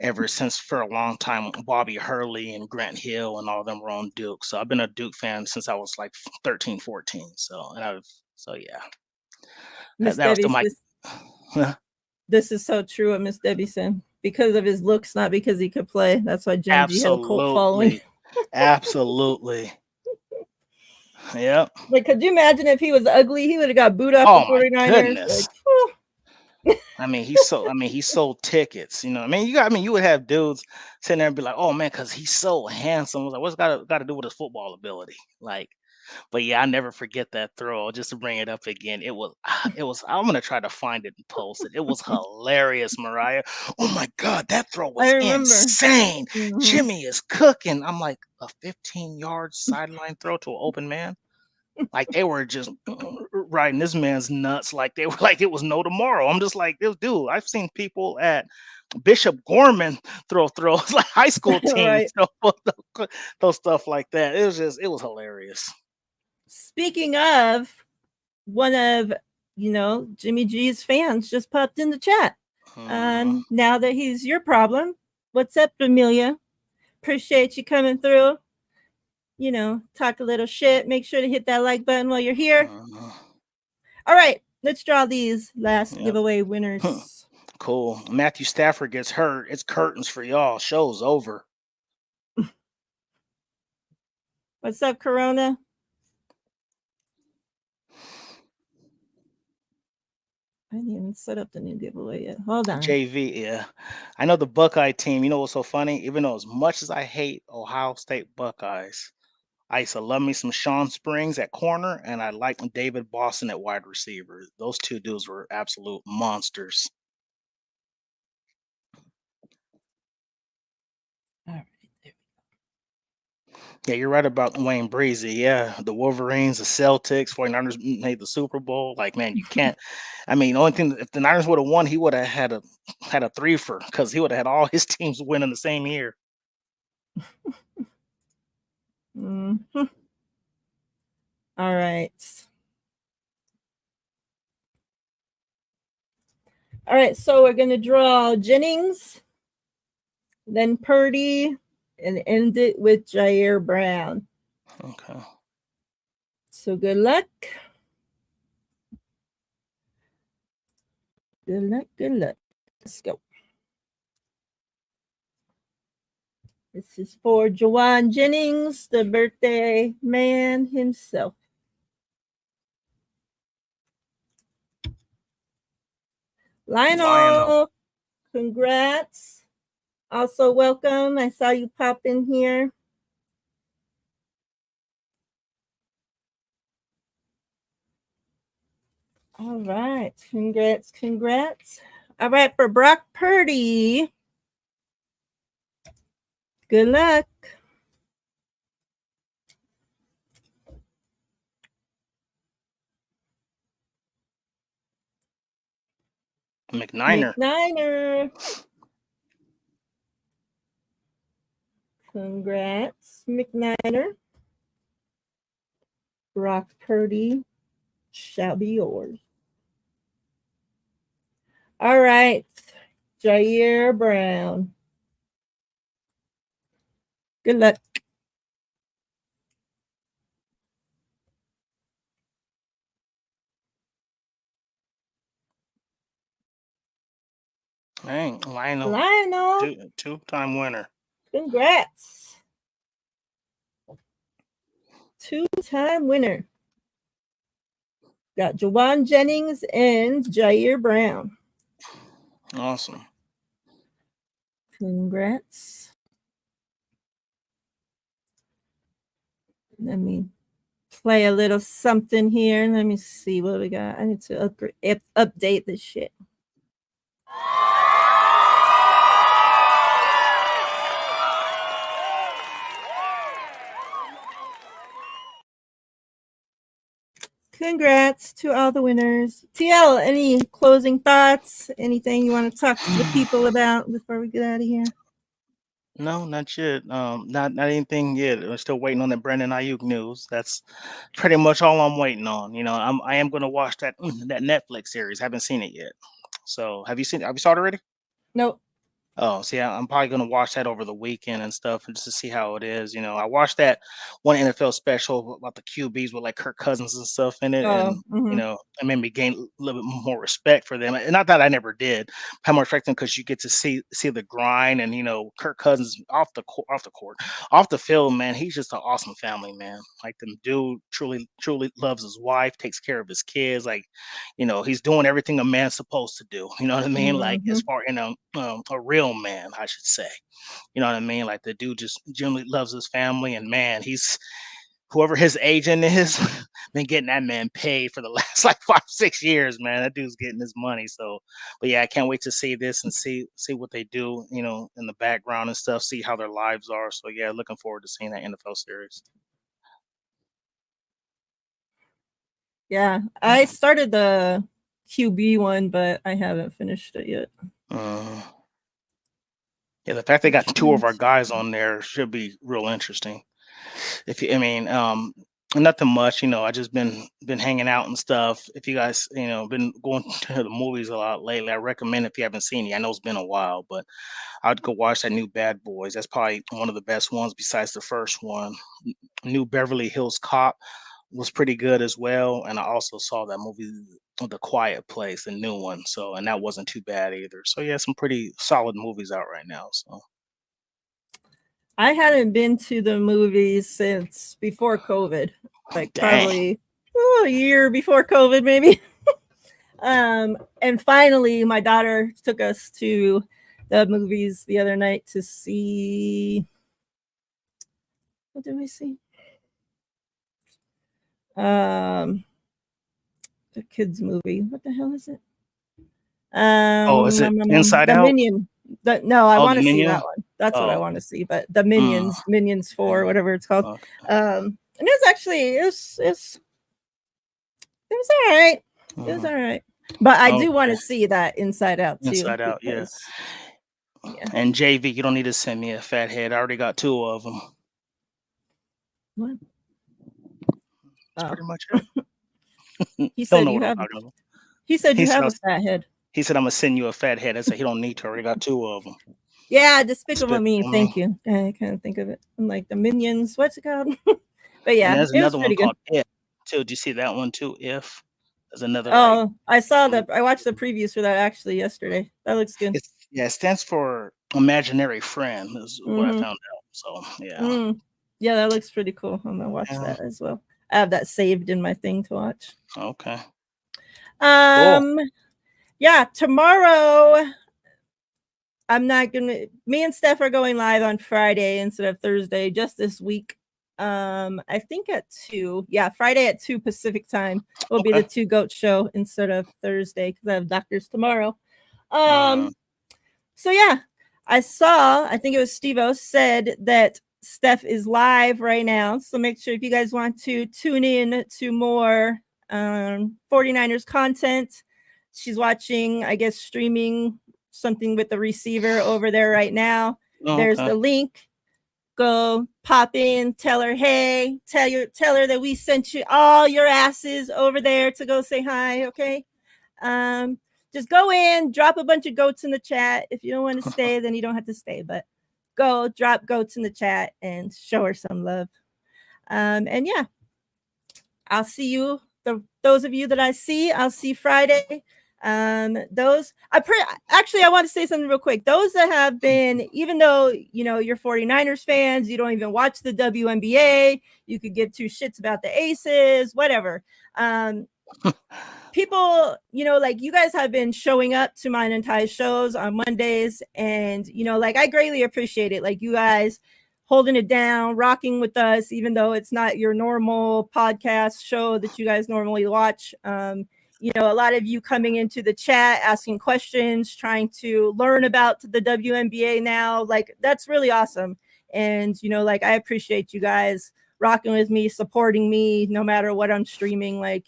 ever since for a long time. Bobby Hurley and Grant Hill and all of them were on Duke. So I've been a Duke fan since I was like 13, 14. So yeah, Miss that was still Debbie, my this is so true what Miss Debbie said. Because of his looks, not because he could play. That's why Jimmy G had a cult following. absolutely, absolutely. Yep. Like, could you imagine if he was ugly? He would have got booed off the Oh my 49ers. Like, goodness. I mean, he sold tickets. I mean, you would have dudes sitting there and be like, "Oh man, because he's so handsome." I was like, "What's got to do with his football ability?" Like, but yeah, I never forget that throw. Just to bring it up again, it was. I'm gonna try to find it and post it. It was hilarious, Mariah. Oh my God, that throw I was remember. insane. Hmm. Jimmy is cooking. I'm like, a 15-yard sideline throw to an open man. Like they were just riding this man's nuts like they were like it was no tomorrow. I'm just like, this dude, I've seen people at Bishop Gorman throw throws like high school teams Right. throw stuff like that. It was hilarious. Speaking of, one of Jimmy G's fans just popped in the chat. Mhm. Now that he's your problem, what's up, Amelia? Appreciate you coming through. talk a little shit. Make sure to hit that like button while you're here. Uh, All right, let's draw these last yep. giveaway winners. Cool. Matthew Stafford gets hurt. It's curtains for y'all. Show's over. What's up, Corona? I didn't even set up the new giveaway yet. Hold on. JV, yeah. I know the Buckeye team. You know what's so funny? Even though as much as I hate Ohio State Buckeyes, I used to love me some Sean Springs at corner, and I liked David Boston at wide receiver. Those two dudes were absolute monsters. All right. Yeah, you're right about Wayne Breezy. Yeah, the Wolverines, the Celtics, 49ers made the Super Bowl. Like, man, you can't. I mean, the only thing if the Niners would have won, he would have had a threefer because he would have had all his teams win in the same year. Mm-hmm. All right. All right, so we're gonna draw Jennings, then Purdy, and end it with Jair Brown. Okay. So good luck. Good luck, good luck. Let's go. This is for Jawan Jennings, the birthday man himself. Lionel, congrats. Also, welcome. I saw you pop in here. All right. Congrats, congrats. All right, for Brock Purdy. Good luck. McNiner. Congrats, McNiner. Brock Purdy shall be yours. All right, Jair Brown. Good luck. Dang, Lionel. Two-time winner. Congrats. Two-time winner. Got Jawan Jennings and Jair Brown. Awesome. Congrats. Let me play a little something here. Let me see what we got. I need to update this shit. Congrats to all the winners. TL, any closing thoughts? Anything you want to talk to the people about before we get out of here? No, not yet. Not anything yet. We're still waiting on the Brandon Ayuk news. That's pretty much all I'm waiting on. I am gonna watch that Netflix series. Haven't seen it yet. So have you seen? Have you saw it already? Nope. Oh, see, I'm probably gonna watch that over the weekend and stuff, and just to see how it is. I watched that one NFL special about the QBs with like Kirk Cousins and stuff in it, and it made me gain a little bit more respect for them. And not that I never did, have more respect for them because you get to see the grind, and Kirk Cousins off the field, man. He's just an awesome family man. Like the dude truly loves his wife, takes care of his kids. Like, he's doing everything a man's supposed to do. You know what I mean? Like as far a real man, I should say. You know what I mean? Like the dude just genuinely loves his family, and man, he's whoever his agent is, been getting that man paid for the last like 5-6 years, man. That dude's getting his money. So, but yeah, I can't wait to see this and see what they do, in the background and stuff, see how their lives are. So yeah, looking forward to seeing that NFL series. Yeah, I started the QB one, but I haven't finished it yet. Yeah, the fact they got two of our guys on there should be real interesting. Nothing much, I just been hanging out and stuff. If you guys, been going to the movies a lot lately, I recommend if you haven't seen it. I know it's been a while, but I'd go watch that new Bad Boys. That's probably one of the best ones besides the first one. New Beverly Hills Cop was pretty good as well, and I also saw that movie, The Quiet Place, the new one. So, and that wasn't too bad either. So, yeah, some pretty solid movies out right now. So, I hadn't been to the movies since before COVID, like dang. probably a year before COVID, maybe. And finally, my daughter took us to the movies the other night to see. What did we see? The kids movie. What the hell is it? Oh, is it Inside The Out? Minion. No, I Oh, want The to see that Minion? one. That's what I Oh, want to see. But the mm, Minions yeah. 4, whatever it's called. Okay. And it was actually it was all right. It was Mhm. all right. But I do want Okay. to see that Inside Out too Inside Out, yeah. because yeah. And JV, you don't need to send me a fat head. I already got two of them. What? That's Oh, pretty much it. he He'll said know you what I'm have. talking about. He said He you said, have a fat head. I'm gonna send you a fat head. I said he don't need to. I already got two of them. Yeah, Despicable Me. Despicable Me. Thank you. I can't think of it. I'm like the Minions. What's it called? But And yeah, there's it was another one pretty good. called If too. Did you see that one too? If there's another like Oh, I saw that. I watched the previews for that actually yesterday. That looks good. it stands for imaginary friend is what I Mm-hmm. found out. So yeah. Mm. Yeah, that looks pretty cool. I'm gonna watch Yeah. that as well. I have that saved in my thing to watch. Okay. Cool. Um, yeah, tomorrow I'm not gonna. Me and Steph are going live on Friday instead of Thursday, just this week. I think at 2. Yeah, Friday at 2 Pacific time will be the Okay. Two Goat show instead of Thursday because I have doctors tomorrow. Mm, Um, so yeah, I think it was Steve-O said that Steph is live right now. So make sure if you guys want to tune in to more 49ers content. She's watching, I guess, streaming something with the receiver over there right now. There's okay. the link. Go pop in, tell her, hey, tell her that we sent you all your asses over there to go say hi, okay? Um, just go in, drop a bunch of goats in the chat. If you don't want to stay, then you don't have to stay. But go drop goats in the chat and show her some love. And yeah, I'll see you. Those of you that I see, I'll see Friday. Actually I want to say something real quick. Those that have been, even though you're 49ers fans, you don't even watch the WNBA, you could give two shits about the Aces, whatever. People, like you guys have been showing up to my entire shows on Mondays, and like I greatly appreciate it. Like you guys holding it down, rocking with us, even though it's not your normal podcast show that you guys normally watch. A lot of you coming into the chat, asking questions, trying to learn about the WNBA now. Like that's really awesome. And like I appreciate you guys rocking with me, supporting me no matter what I'm streaming. Like,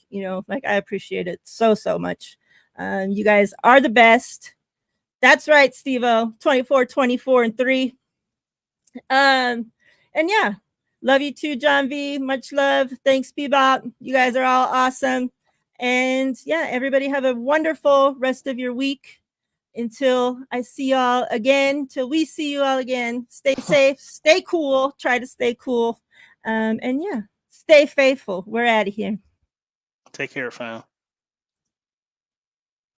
like I appreciate it so much. You guys are the best. That's right, Steve-O. 24, 24, and 3. And yeah, love you too, John V. Much love. Thanks, Bebop. You guys are all awesome. And yeah, everybody have a wonderful rest of your week. Until I see y'all again, till we see you all again. Stay safe, stay cool, try to stay cool. And yeah, stay faithful. We're out of here. Take care, fam.